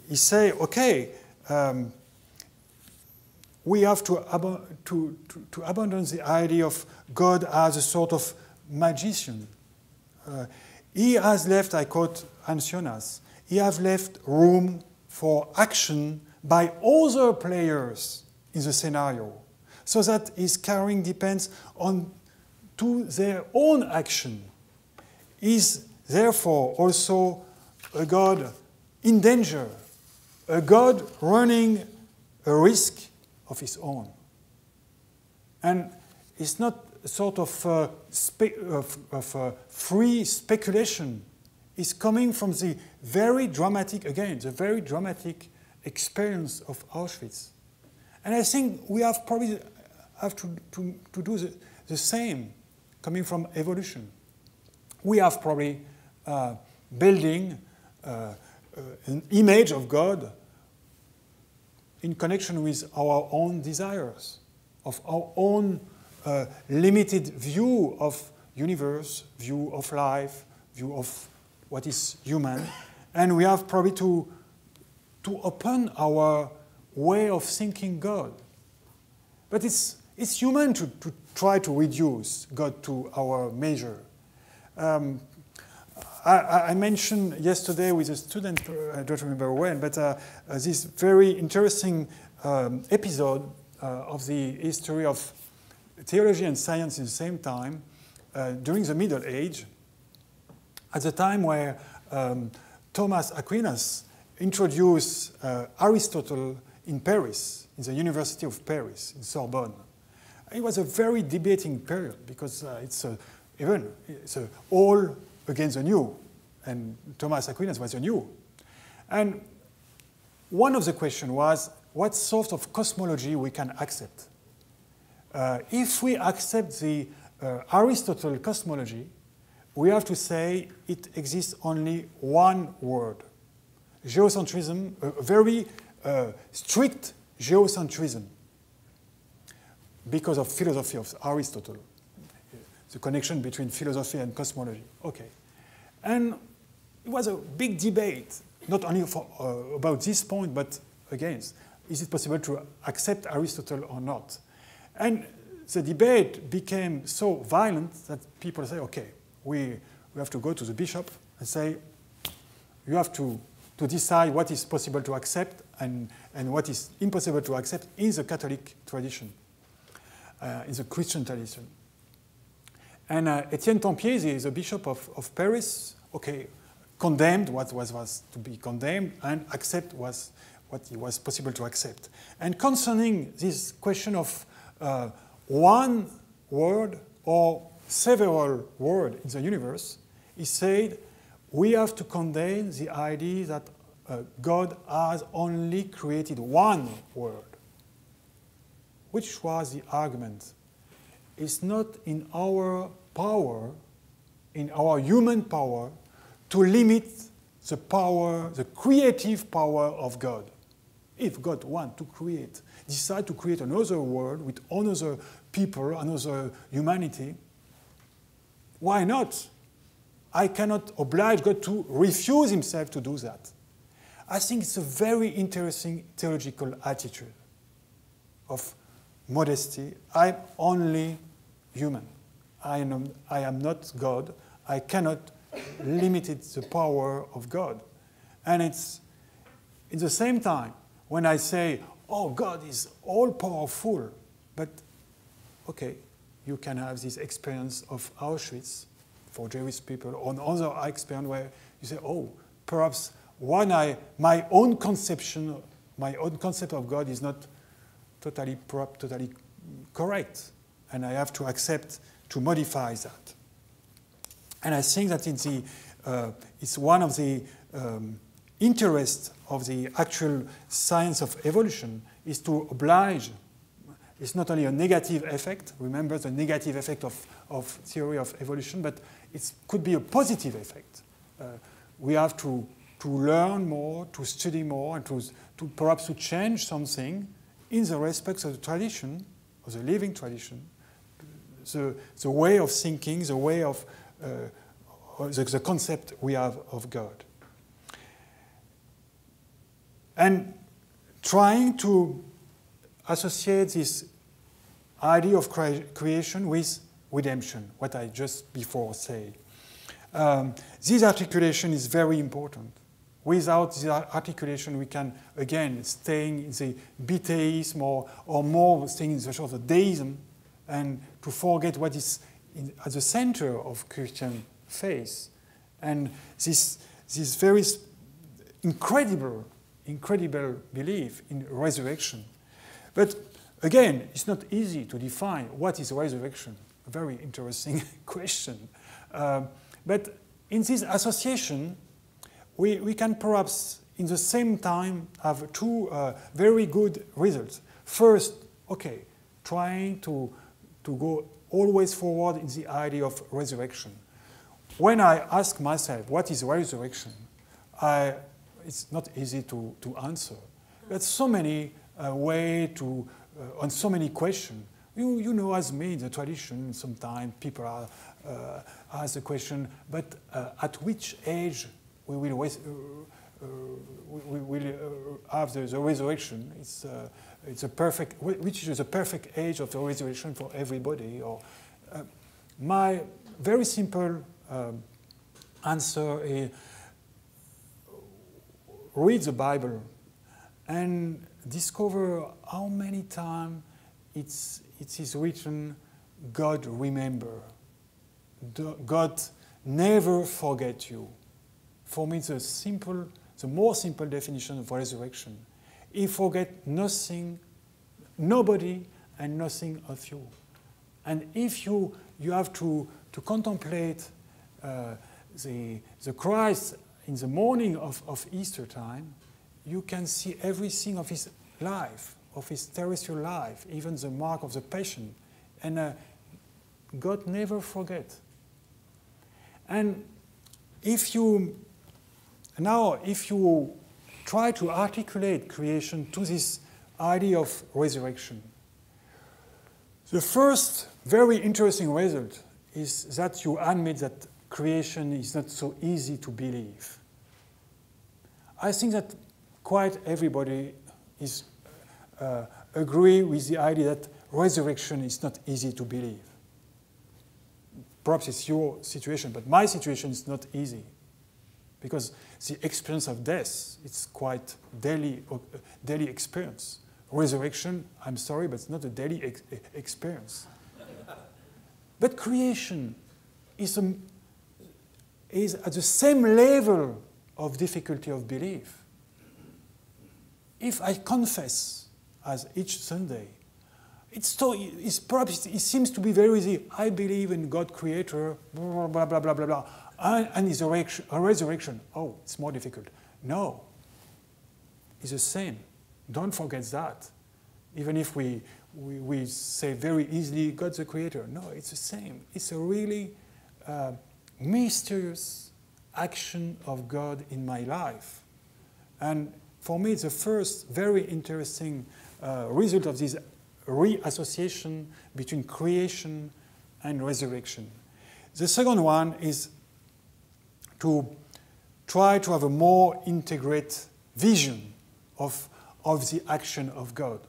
he said, okay, we have to abandon the idea of God as a sort of magician. He has left, I quote Hans Jonas, he has left room for action by other players in the scenario, so that his carrying depends on to their own action. Is therefore also a God in danger, a God running a risk of his own. And it's not a sort of free speculation. It's coming from the very dramatic, again, the very dramatic experience of Auschwitz. And I think we have probably have to do the same, coming from evolution. We have probably building an image of God in connection with our own desires, of our own limited view of universe, view of life, view of what is human. And we have probably to open our way of thinking God. But it's human to try to reduce God to our measure. I mentioned yesterday with a student, I don't remember when, but this very interesting episode of the history of theology and science at the same time during the Middle Age, at the time where Thomas Aquinas introduced Aristotle in Paris, in the University of Paris, in Sorbonne. It was a very debating period because it's all against the new, and Thomas Aquinas was the new. And one of the questions was what sort of cosmology we can accept. If we accept the Aristotle cosmology, we have to say it exists only one word. Geocentrism, a very strict geocentrism, because of philosophy of Aristotle, the connection between philosophy and cosmology. Okay. And it was a big debate, not only about this point, but again, is it possible to accept Aristotle or not? And the debate became so violent that people say, okay, we have to go to the bishop and say, you have to decide what is possible to accept and what is impossible to accept in the Catholic tradition, in the Christian tradition. And Etienne Tempier, the bishop of Paris, okay, condemned what was to be condemned and accept what it was possible to accept. And concerning this question of one word or several words in the universe, he said, we have to condemn the idea that God has only created one word. Which was the argument? It's not in our power, in our human power, to limit the power, the creative power of God. If God wants to create, decide to create another world with another people, another humanity, why not? I cannot oblige God to refuse himself to do that. I think it's a very interesting theological attitude of modesty. I'm only human. I am not God. I cannot limit the power of God. And it's, in the same time, when I say, oh, God is all-powerful, but, okay, you can have this experience of Auschwitz for Jewish people, or another experience where you say, oh, perhaps my own concept of God is not totally correct, and I have to accept to modify that. And I think that it's one of the interests of the actual science of evolution is to oblige. It's not only a negative effect, remember the negative effect of theory of evolution, but it could be a positive effect. We have to learn more, to study more, and to perhaps to change something in the respect of the tradition, of the living tradition, the way of thinking, the way of the concept we have of God. And trying to associate this idea of creation with redemption, what I just before said. This articulation is very important. Without this articulation, we can, again, staying in the BTism or more staying in the sort of deism, and to forget what is at the center of Christian faith. And this very incredible belief in resurrection. But again, it's not easy to define what is resurrection. A very interesting question. But in this association, we can perhaps, in the same time, have two very good results. First, okay, trying to go always forward in the idea of resurrection. When I ask myself, what is resurrection? It's not easy to answer. There's so many ways to, on so many questions. You know, as me, in the tradition, sometimes people ask the question, but at which age we will have the resurrection? It's a perfect, which is the perfect age of the resurrection for everybody? Or my very simple answer is, read the Bible and discover how many times it is written, God remember. God never forget you. For me, the more simple definition of resurrection. He forget nothing, nobody, and nothing of you. And if you have to contemplate the Christ in the morning of Easter time, you can see everything of his life, of his terrestrial life, even the mark of the Passion. And God never forget. And if you try to articulate creation to this idea of resurrection, the first very interesting result is that you admit that creation is not so easy to believe. I think that quite everybody is agree with the idea that resurrection is not easy to believe. Perhaps it's your situation, but my situation is not easy, because the experience of death, it's quite daily experience. Resurrection, I'm sorry, but it's not a daily experience. But creation is at the same level of difficulty of belief. If I confess as each Sunday, it seems to be very easy. I believe in God Creator, blah, blah, blah, blah, blah, blah, and his resurrection. Oh, it's more difficult. No, it's the same. Don't forget that. Even if we say very easily, God's the Creator. No, it's the same. It's a really mysterious action of God in my life. And for me, it's the first very interesting result of this reassociation between creation and resurrection. The second one is to try to have a more integrate vision of the action of God.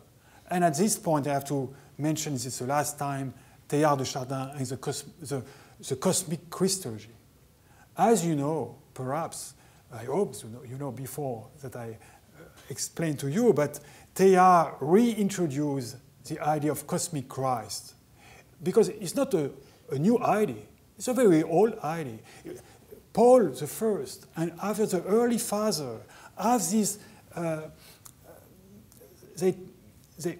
And at this point, I have to mention, this is the last time, Teilhard de Chardin and the cosmic Christology. As you know, perhaps, I hope you know before that I explained to you, but Teilhard reintroduced the idea of cosmic Christ. Because it's not a new idea, it's a very old idea. Paul the first and after the early father have this, they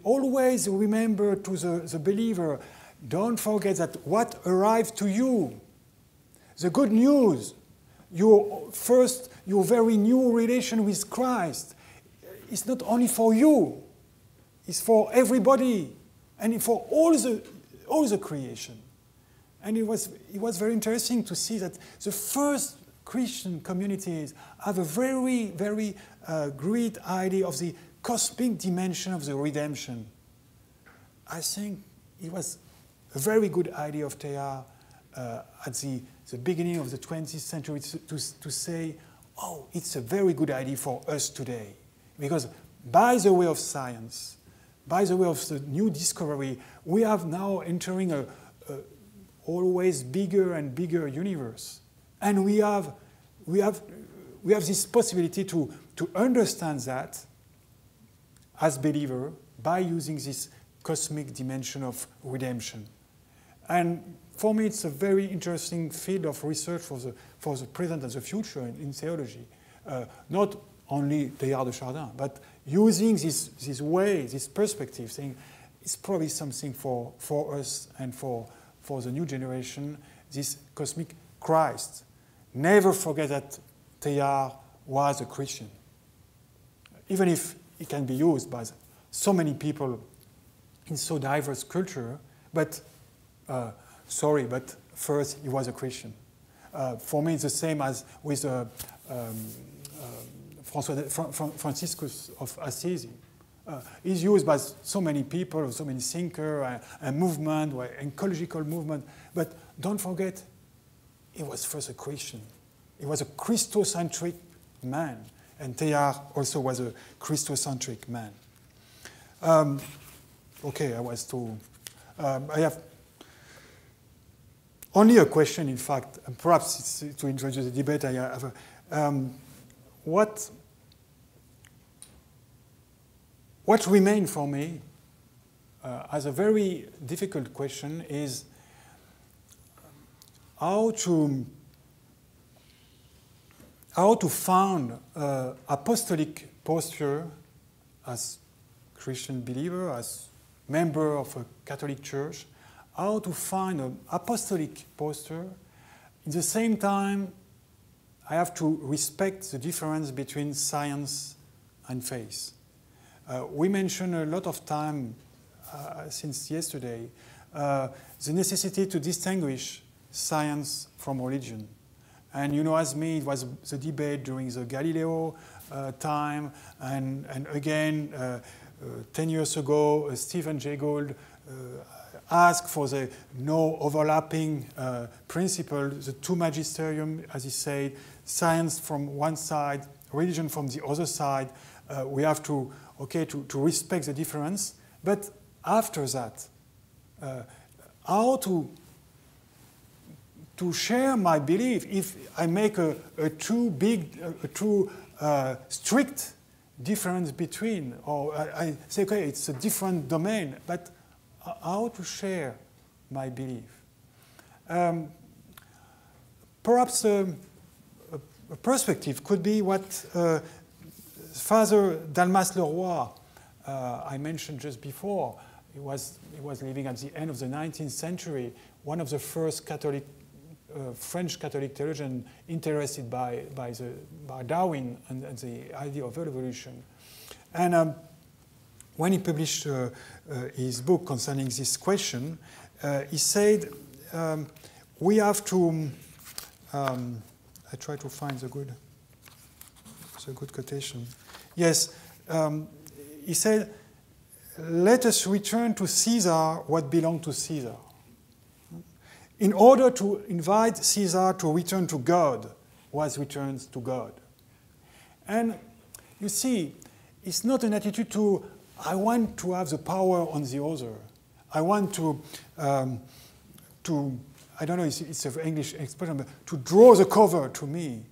always remember to the believer, don't forget that what arrived to you, the good news, your very new relation with Christ, is not only for you, it's for everybody and for all the creation. And it was very interesting to see that the first Christian communities have a very, very great idea of the cosmic dimension of the redemption. I think it was a very good idea of Teilhard at the beginning of the 20th century to say, oh, it's a very good idea for us today. Because by the way of science, by the way of the new discovery, we are now entering a always bigger and bigger universe. And we have this possibility to understand that as believer by using this cosmic dimension of redemption. And for me, it's a very interesting field of research for the present and the future in theology. Not only Teilhard de Chardin, but using this way, this perspective, saying it's probably something for us and for the new generation, this cosmic Christ. Never forget that Teilhard was a Christian. Even if it can be used by so many people in so diverse culture, but but first he was a Christian. For me, it's the same as with Franciscus of Assisi. Is used by so many people, so many thinkers, and movement, ecological movement. But don't forget, he was first a Christian. He was a Christocentric man, and Teilhard also was a Christocentric man. Okay, I was too. I have only a question, in fact, and perhaps it's to introduce the debate. I have what remains for me as a very difficult question is how to found apostolic posture as Christian believer, as member of a Catholic Church, how to find an apostolic posture. At the same time, I have to respect the difference between science and faith. We mentioned a lot of time since yesterday the necessity to distinguish science from religion. And you know, as me, it was the debate during the Galileo time, and again, 10 years ago, Stephen Jay Gould asked for the no overlapping principle, the two magisterium, as he said, science from one side, religion from the other side. We have to respect the difference, but after that, how to share my belief if I make a too strict difference between, or I say, okay, it's a different domain, but how to share my belief? Perhaps a perspective could be what Father Dalmas Leroy, I mentioned just before. He was living at the end of the 19th century, one of the first Catholic, French Catholic theologians interested by Darwin and the idea of evolution. And when he published his book concerning this question, he said, we have to, I try to find the good quotation. Yes, he said, let us return to Caesar what belonged to Caesar. In order to invite Caesar to return to God, was returned to God. And you see, it's not an attitude to, I want to have the power on the other. I want to I don't know, it's an English expression, but to draw the cover to me.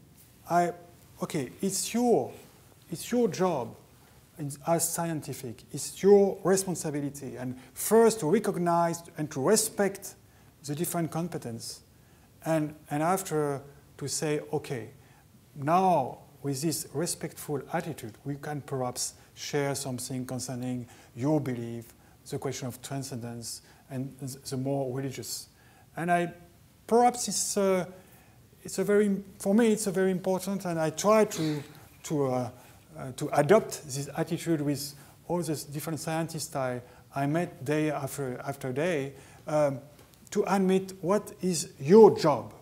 Okay, it's your job as scientific. It's your responsibility. And first to recognize and to respect the different competence. And after to say, okay, now with this respectful attitude, we can perhaps share something concerning your belief, the question of transcendence, and the more religious. And perhaps for me it's a very important, and I try to adopt this attitude with all the different scientists I met day after day, to admit what is your job.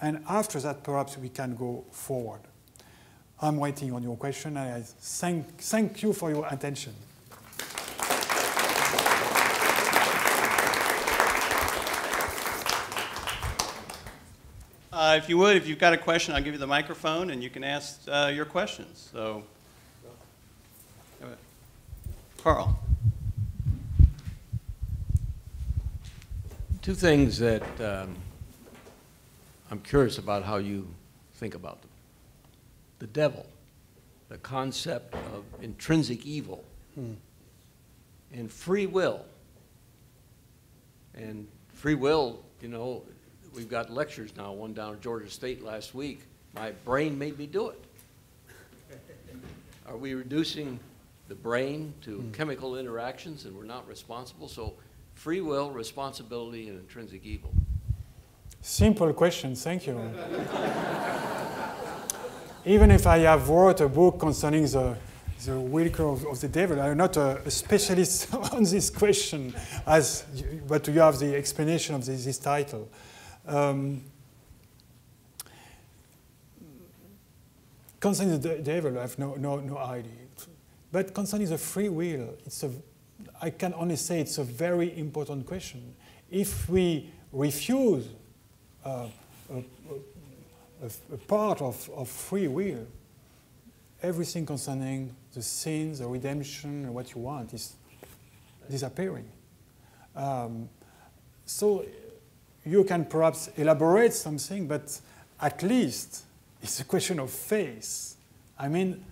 And after that, perhaps we can go forward. I'm waiting on your question, and I thank you for your attention. If you would, if you've got a question, I'll give you the microphone, and you can ask your questions. So, Carl. Two things that I'm curious about how you think about them. The devil, the concept of intrinsic evil, and free will. And free will, you know, we've got lectures now, one down at Georgia State last week. My brain made me do it. Are we reducing the brain to chemical interactions and we're not responsible? So free will, responsibility, and intrinsic evil. Simple question, thank you. Even if I have wrote a book concerning the Whiskers of the devil, I'm not a specialist on this question, but you have the explanation of this title. Concerning the devil, I have no idea. But concerning the free will, I can only say it's a very important question. If we refuse a part of free will, everything concerning the sins, the redemption, and what you want is disappearing. So you can perhaps elaborate something, but at least it's a question of faith. I mean,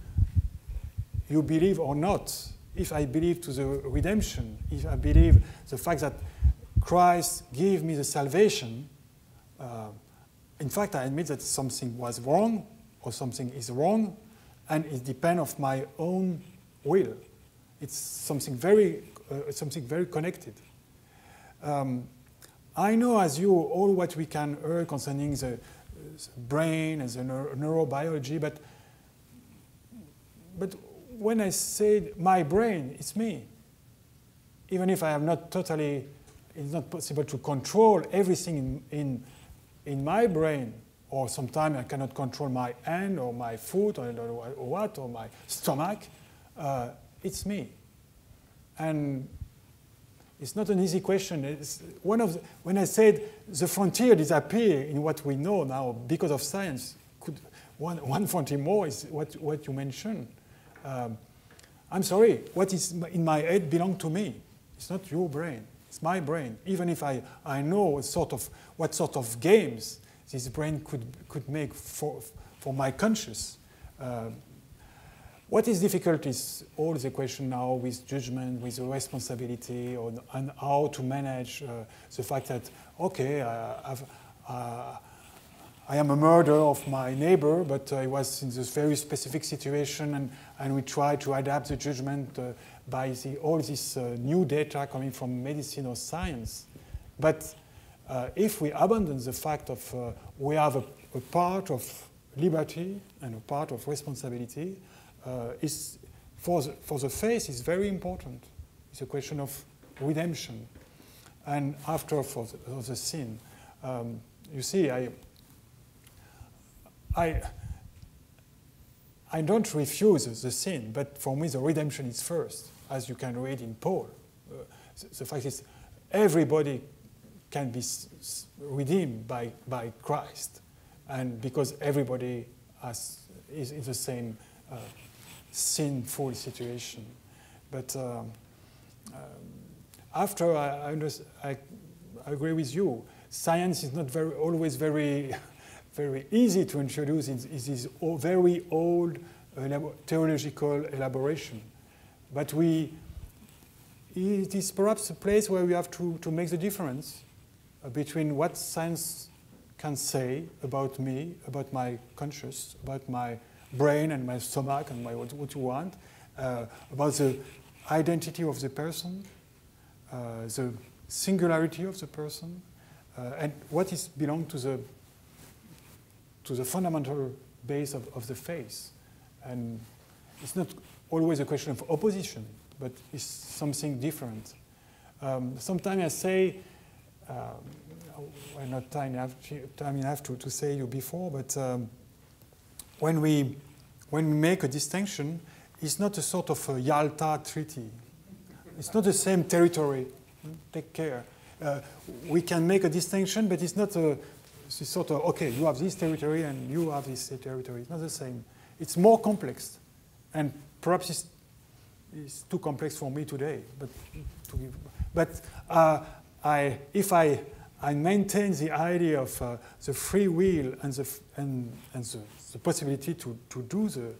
you believe or not. If I believe to the redemption, if I believe the fact that Christ gave me the salvation, in fact, I admit that something was wrong or something is wrong, and it depends on my own will. It's something very connected. I know, as you, all what we can hear concerning the brain and the neurobiology, but when I say my brain, it's me. Even if I am not totally, it's not possible to control everything in my brain, or sometimes I cannot control my hand or my foot or what, or my stomach, it's me. And it's not an easy question. It's when I said the frontier disappear in what we know now because of science, one frontier more is what you mentioned. I'm sorry, what is in my head belongs to me. It's not your brain, it's my brain. Even if I know what sort of games this brain could make for my conscience. What is difficult is all the question now with judgment, with the responsibility, and how to manage the fact that, okay, I am a murderer of my neighbor, but I was in this very specific situation, and we try to adapt the judgment by all this new data coming from medicine or science. But if we abandon the fact of we have a part of liberty and a part of responsibility, for the faith is very important. It's a question of redemption. And after for the sin, you see, I don't refuse the sin, but for me the redemption is first, as you can read in Paul. The fact is, everybody can be redeemed by Christ. and because everybody is in the same sinful situation. But after I agree with you, science is not always very easy to introduce. It is very old theological elaboration. But it is perhaps a place where we have to make the difference between what science can say about me, about my conscience, about my brain and my stomach and what you want, about the identity of the person, the singularity of the person, and what is belong to the fundamental base of the faith. And it's not always a question of opposition, but it's something different. Sometimes I say, well, not time enough to say you before, but when we make a distinction, it's not a sort of a Yalta Treaty. It's not the same territory. Take care. We can make a distinction, but it's not a sort of, okay, you have this territory and you have this territory. It's not the same. It's more complex. And perhaps it's too complex for me today. But if I maintain the idea of the free will and the possibility to do the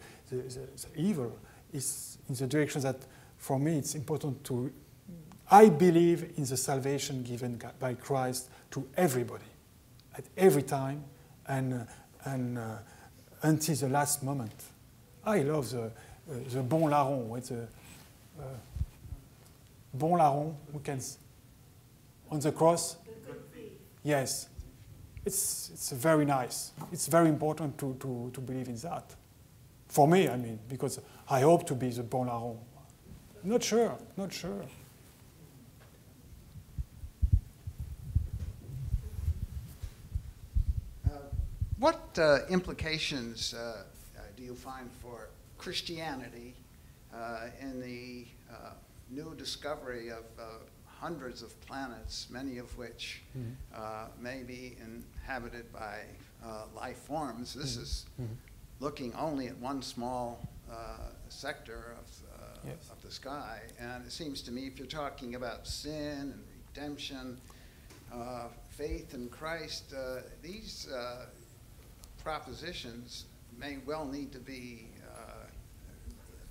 evil, is in the direction that, for me, it's important to. I believe in the salvation given by Christ to everybody, at every time, and until the last moment. I love the bon larron. It's a bon larron who can on the cross. Yes, it's very nice. It's very important to believe in that. For me, I mean, because I hope to be the bon larron. Not sure. What implications do you find for Christianity in the new discovery of hundreds of planets, many of which may be inhabited by life forms? This is looking only at one small sector of the sky. And it seems to me, if you're talking about sin and redemption, faith in Christ, these propositions may well need to be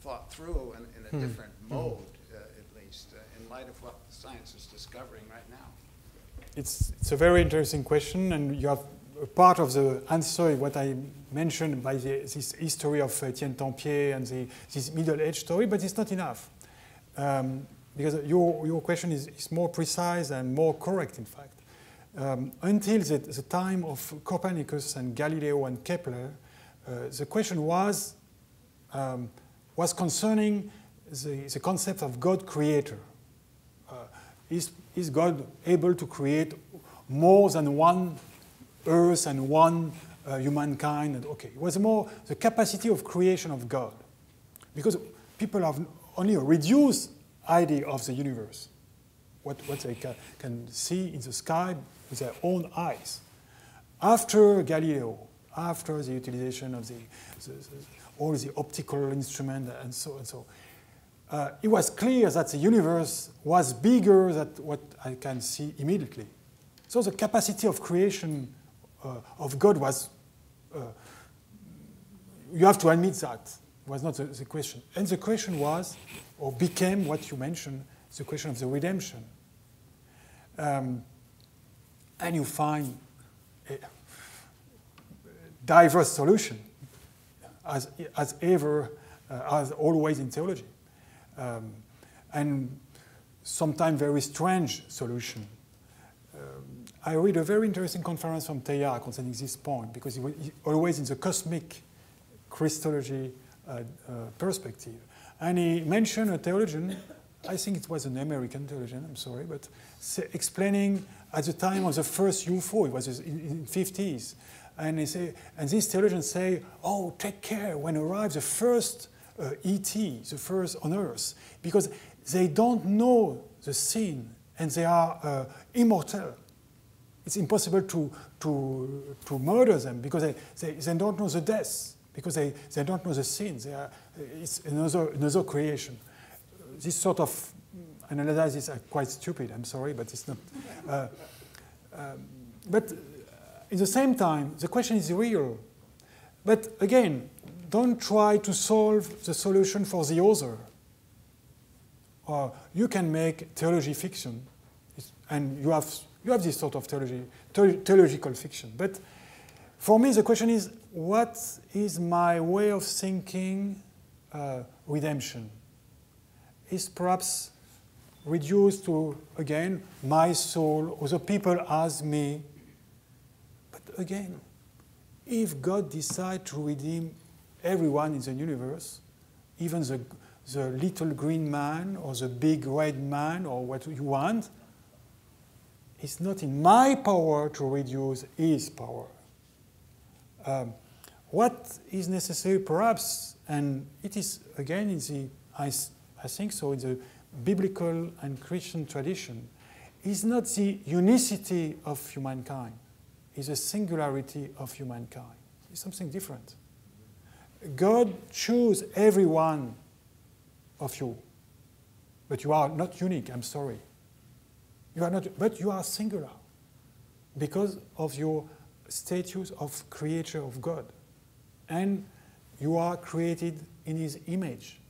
thought through in a different mode, at least, in light of what science is discovering right now. It's a very interesting question, and you have a part of the answer, what I mentioned by this history of Etienne Tempier and this Middle Age story, but it's not enough. Because your question is more precise and more correct, in fact. Until the time of Copernicus and Galileo and Kepler, the question was concerning the concept of God creator. Is God able to create more than one earth and one humankind? And okay, it was more the capacity of creation of God, because people have only a reduced idea of the universe, what they can see in the sky with their own eyes. After Galileo, after the utilization of all the optical instruments and so, it was clear that the universe was bigger than what I can see immediately. So the capacity of creation of God was, you have to admit that, was not the question. And the question was, or became what you mentioned, the question of the redemption. And you find a diverse solution, as ever, as always in theology. And sometimes very strange solution. I read a very interesting conference from Teilhard concerning this point, because he was always in the cosmic Christology perspective. And he mentioned a theologian, I think it was an American theologian, I'm sorry, but explaining at the time of the first UFO, it was in the 50s. And these theologians say, oh, take care when arrives the first ET, the first on Earth, because they don't know the sin and they are immortal. it's impossible to murder them because they don't know the death, because they don't know the sins. It's another creation. This sort of analysis is quite stupid, I'm sorry, but it's not. But at the same time, the question is real. But again, don't try to solve the solution for the other. Or you can make theology fiction, and you have this sort of theological fiction. But for me, the question is, what is my way of thinking redemption? Is perhaps reduced to, again, my soul, or the people as me. But again, if God decides to redeem everyone in the universe, even the little green man or the big red man or what you want, it's not in my power to reduce his power. What is necessary perhaps, and it is again in the, I think so, in the biblical and Christian tradition, is not the unicity of humankind, it's the singularity of humankind. It's something different. God chose every one of you, but you are not unique, I'm sorry. You are not, but you are singular because of your status of creature of God. And you are created in his image.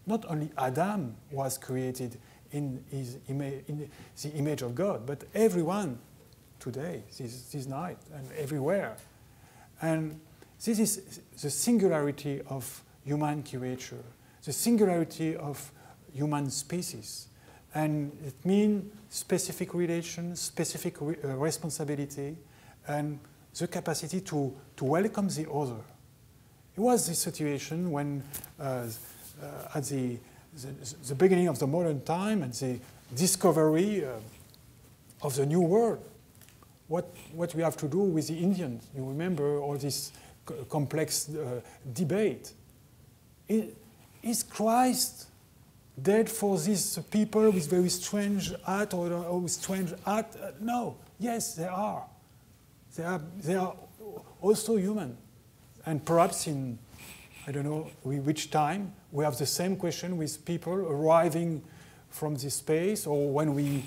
Not only Adam was created in the image of God, but everyone today, this night, and everywhere. And this is the singularity of human creature, the singularity of human species. And it means specific relation, specific responsibility, and the capacity to welcome the other. It was this situation when at the beginning of the modern time and the discovery of the New World, what we have to do with the Indians. You remember all this complex debate. Is Christ dead for these people with very strange art or with strange art? No. Yes, they are. They are also human. And perhaps in, I don't know which time, we have the same question with people arriving from this space, or when we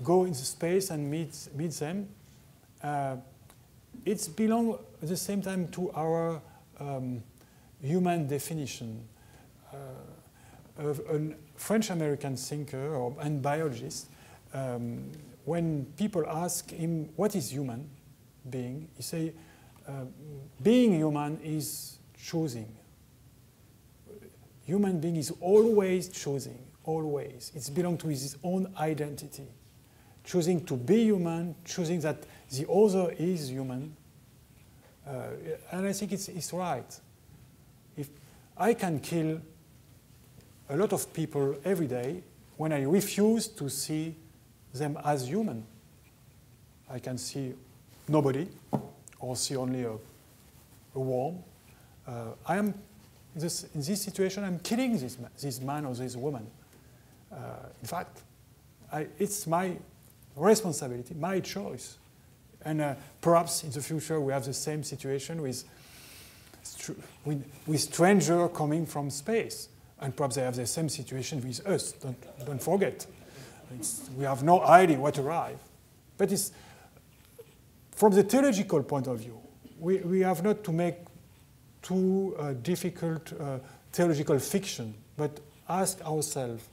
go into space and meet them. It's belong at the same time to our human definition. Of a French-American thinker and biologist, when people ask him what is human being, he say, being human is choosing. Human being is always choosing, always. It's belong to his own identity. Choosing to be human, choosing that the other is human. And I think it's right. If I can kill a lot of people every day when I refuse to see them as human. I can see nobody or see only a worm. I am in this situation. I'm killing this man or this woman. In fact, it's my responsibility, my choice. And perhaps in the future we have the same situation with strangers coming from space. And perhaps they have the same situation with us. Don't forget. We have no idea what arrive. But it's, from the theological point of view, we have not to make too difficult theological fiction, but ask ourselves,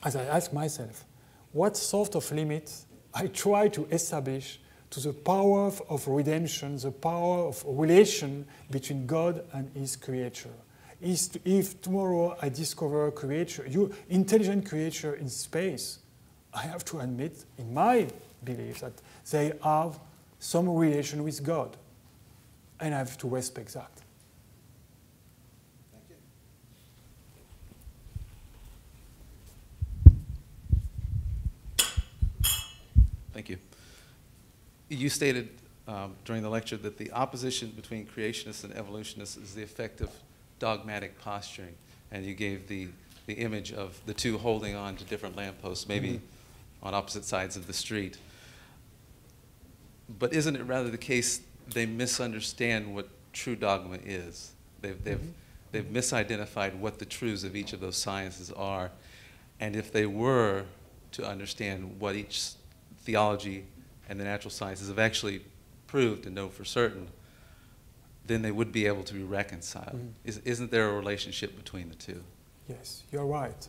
as I ask myself, what sort of limit I try to establish to the power of redemption, the power of relation between God and his creature. If tomorrow I discover a creature, intelligent creature in space, I have to admit, in my belief, that they have some relation with God. And I have to respect that. Thank you. You stated during the lecture that the opposition between creationists and evolutionists is the effect of dogmatic posturing, and you gave the image of the two holding on to different lampposts, maybe on opposite sides of the street. But isn't it rather the case they misunderstand what true dogma is? They've misidentified what the truths of each of those sciences are. And if they were to understand what each theology and the natural sciences have actually proved and know for certain, then they would be able to be reconciled. Isn't there a relationship between the two? Yes, you're right.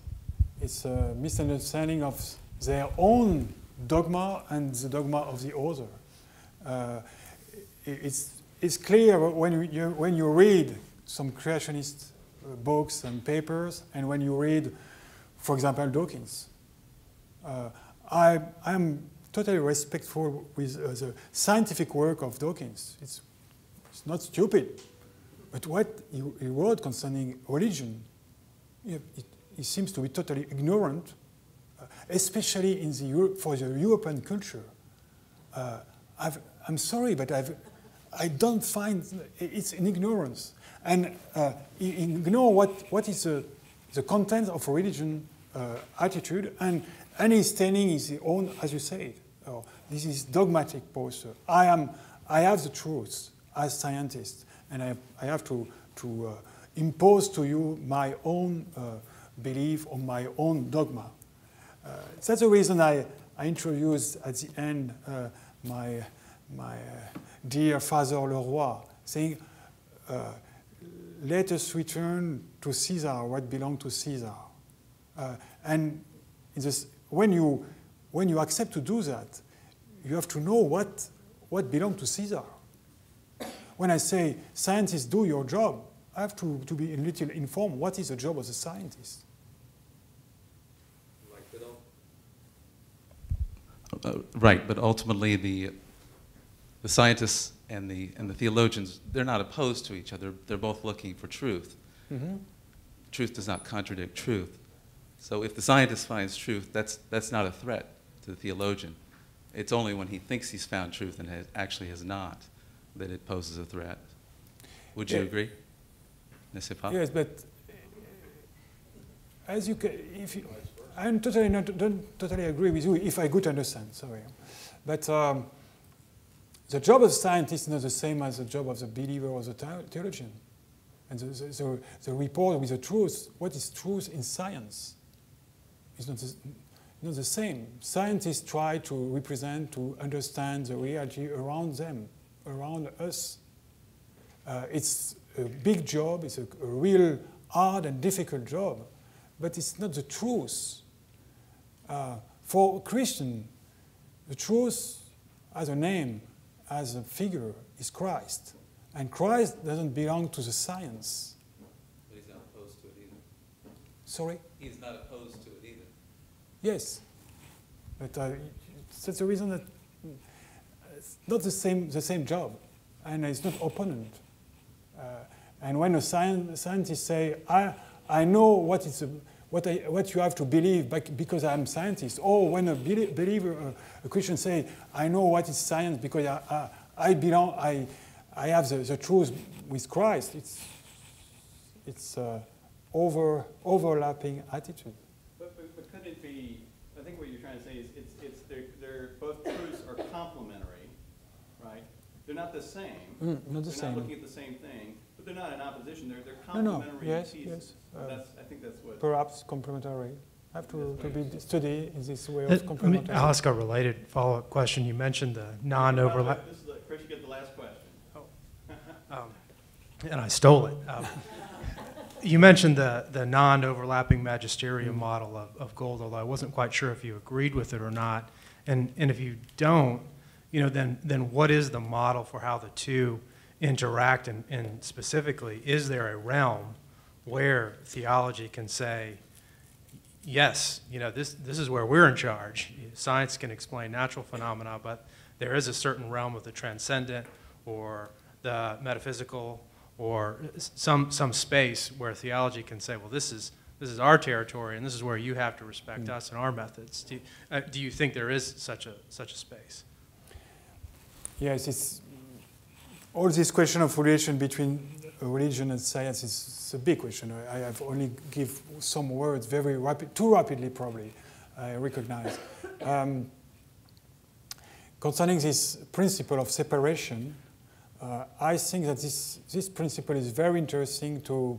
It's a misunderstanding of their own dogma and the dogma of the other. It's clear when you read some creationist books and papers, and when you read, for example, Dawkins. I'm totally respectful with the scientific work of Dawkins. It's not stupid, but what he wrote concerning religion, he seems to be totally ignorant, especially for the European culture. I'm sorry, but I don't find it's an ignorance, and ignore what is the content of religion attitude, and he's telling his own, as you said, this is dogmatic posture. I have the truth as scientist, and I have to impose to you my own belief or my own dogma. That's the reason I introduced at the end my dear Father Leroy, saying, let us return to Caesar what belongs to Caesar. And when you accept to do that, you have to know what belongs to Caesar. When I say, scientists, do your job, I have to be a little informed what is the job of the scientist. Right, but ultimately the scientists and the theologians, they're not opposed to each other. They're both looking for truth. Mm-hmm. Truth does not contradict truth. So if the scientist finds truth, that's not a threat to the theologian. It's only when he thinks he's found truth and actually has not that it poses a threat. Would you agree? Yes, but as you can, I don't totally agree with you if I could understand. Sorry, but the job of the scientist is not the same as the job of the believer or the theologian. And the report with the truth, what is truth in science, is not the same. Scientists try to represent, to understand the reality around them, around us. It's a big job, it's a real hard and difficult job, but it's not the truth. For a Christian, the truth as a name, as a figure, is Christ. And Christ doesn't belong to the science. But he's not opposed to it either. Sorry? He's not opposed to it either. Yes. But that's the reason that it's not the same job, and it's not opponent. And when a scientist say, I know what you have to believe because I'm a scientist, or when a believer, a Christian say, I know what is science because I have the truth with Christ. It's overlapping attitude. But could it be? I think what you're trying to say is they're both truths are complementary, right? They're not the same. Not the they're same. not looking at the same thing, but they're not in opposition. They're complementary Yes, pieces. yes. I think that's what. Perhaps complementary. I have to be studied in this way of Let me complementary. ask a related follow-up question. You mentioned the non-overlap. Chris, you get the last question. And I stole it. You mentioned the non-overlapping magisterium model of Gould, although I wasn't quite sure if you agreed with it or not. And if you don't, then what is the model for how the two interact? And specifically, is there a realm where theology can say, yes, this is where we're in charge. Science can explain natural phenomena, but there is a certain realm of the transcendent or the metaphysical or some space where theology can say, well, this is our territory, and this is where you have to respect us and our methods. Do you think there is such a space? Yes, it's all this question of relation between religion and science is a big question. I have only give some words very rapid, too rapidly probably. I recognize. concerning this principle of separation, I think that this principle is very interesting to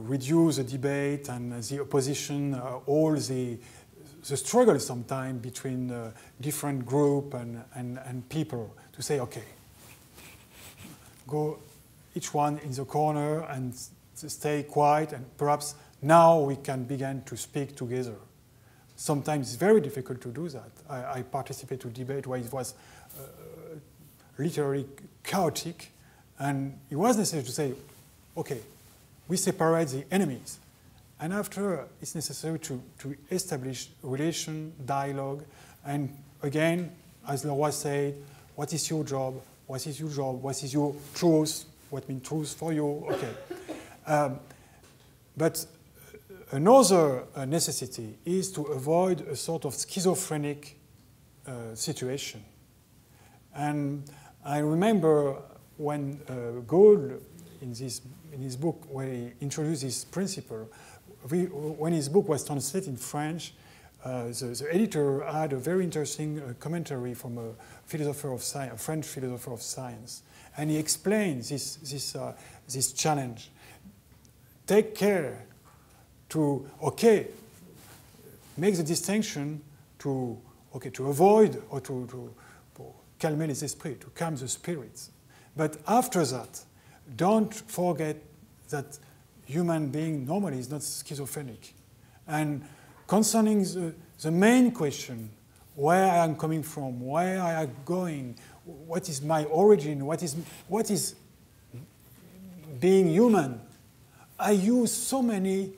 reduce the debate and the opposition, all the struggle sometimes between different group and people, to say, okay, go each one in the corner and stay quiet, and perhaps now we can begin to speak together. Sometimes it's very difficult to do that. I participate to debate where it was literally chaotic, and it was necessary to say, okay, we separate the enemies. And after, it's necessary to establish relation, dialogue, and again, as Laura said, what is your job? What is your job? What is your truth? What means truth for you? Okay. But another necessity is to avoid a sort of schizophrenic situation. And I remember when Gould, in his book, where he introduced this principle, when his book was translated in French, the editor had a very interesting commentary from a philosopher of science, a French philosopher of science, and he explains this challenge. Take care to make the distinction to avoid or to calmer les esprits, to calm the spirits. But after that, don't forget that human being normally is not schizophrenic. And concerning the main question, where I am coming from, where I am going, what is my origin, what is being human, I use so many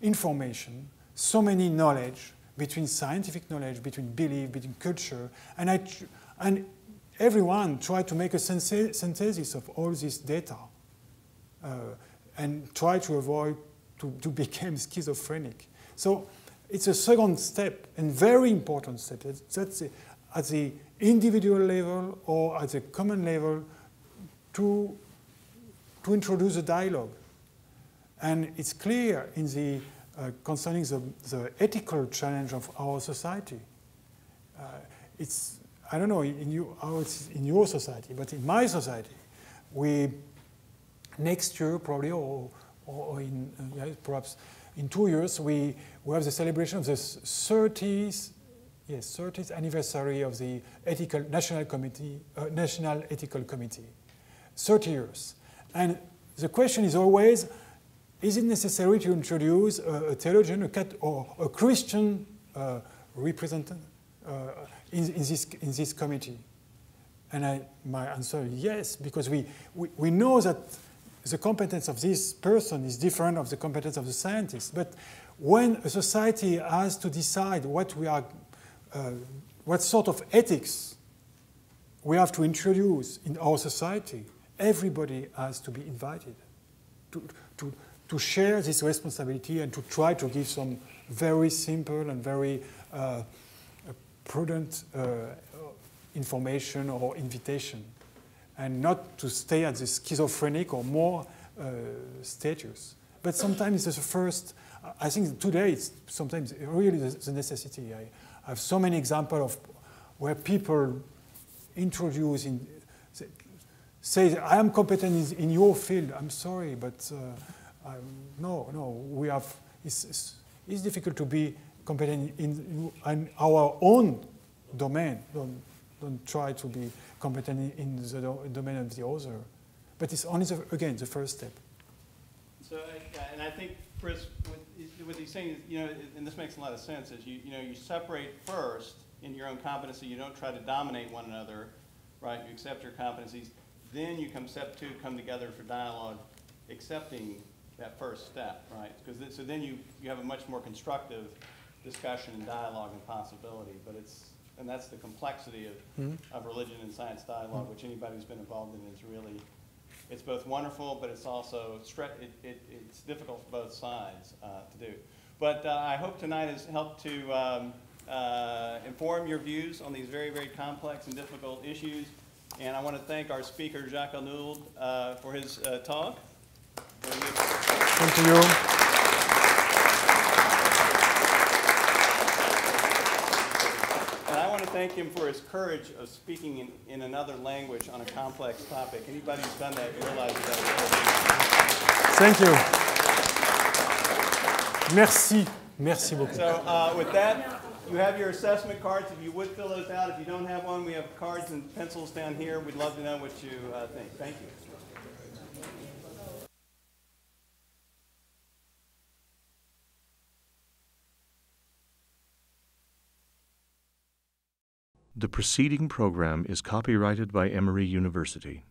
information, so many knowledge, between scientific knowledge, between belief, between culture, and everyone try to make a synthesis of all this data and try to avoid to become schizophrenic. So it's a second step, and very important step. That's at the individual level or at the common level to introduce a dialogue. And it's clear in the concerning the ethical challenge of our society. I don't know how it's in your society, but in my society, next year probably, or perhaps in 2 years, we have the celebration of the 30th anniversary of the National Ethical Committee. 30 years. And the question is always, is it necessary to introduce a theologian, or a Christian representative in this committee? And my answer is yes, because we know that the competence of this person is different of the competence of the scientist. But when a society has to decide what sort of ethics we have to introduce in our society, everybody has to be invited to share this responsibility and to try to give some very simple and very prudent information or invitation, and not to stay at the schizophrenic or more status. But sometimes it's the first, I think today it's sometimes really the necessity. I have so many examples of where people introduce, say, I am competent in your field, I'm sorry, but no, it's difficult to be competent in our own domain. Don't try to be competent in the domain of the other. But it's only, again, the first step. So, and I think, Chris, what he's saying is, and this makes a lot of sense, is you separate first in your own competency. You don't try to dominate one another, right? You accept your competencies. Then you come step two, come together for dialogue, accepting that first step, right? So then you have a much more constructive discussion and dialogue and possibility. And that's the complexity of religion and science dialogue, which anybody who's been involved in is really, it's both wonderful, but it's also, it's difficult for both sides to do. But I hope tonight has helped to inform your views on these very, very complex and difficult issues. And I want to thank our speaker, Jacques Arnould, for his talk. Thank you. want to thank him for his courage of speaking in another language on a complex topic. Anybody who's done that realizes that. Thank you. Merci. Merci beaucoup. So with that, you have your assessment cards. If you would fill those out. If you don't have one, we have cards and pencils down here. We'd love to know what you think. Thank you. The preceding program is copyrighted by Emory University.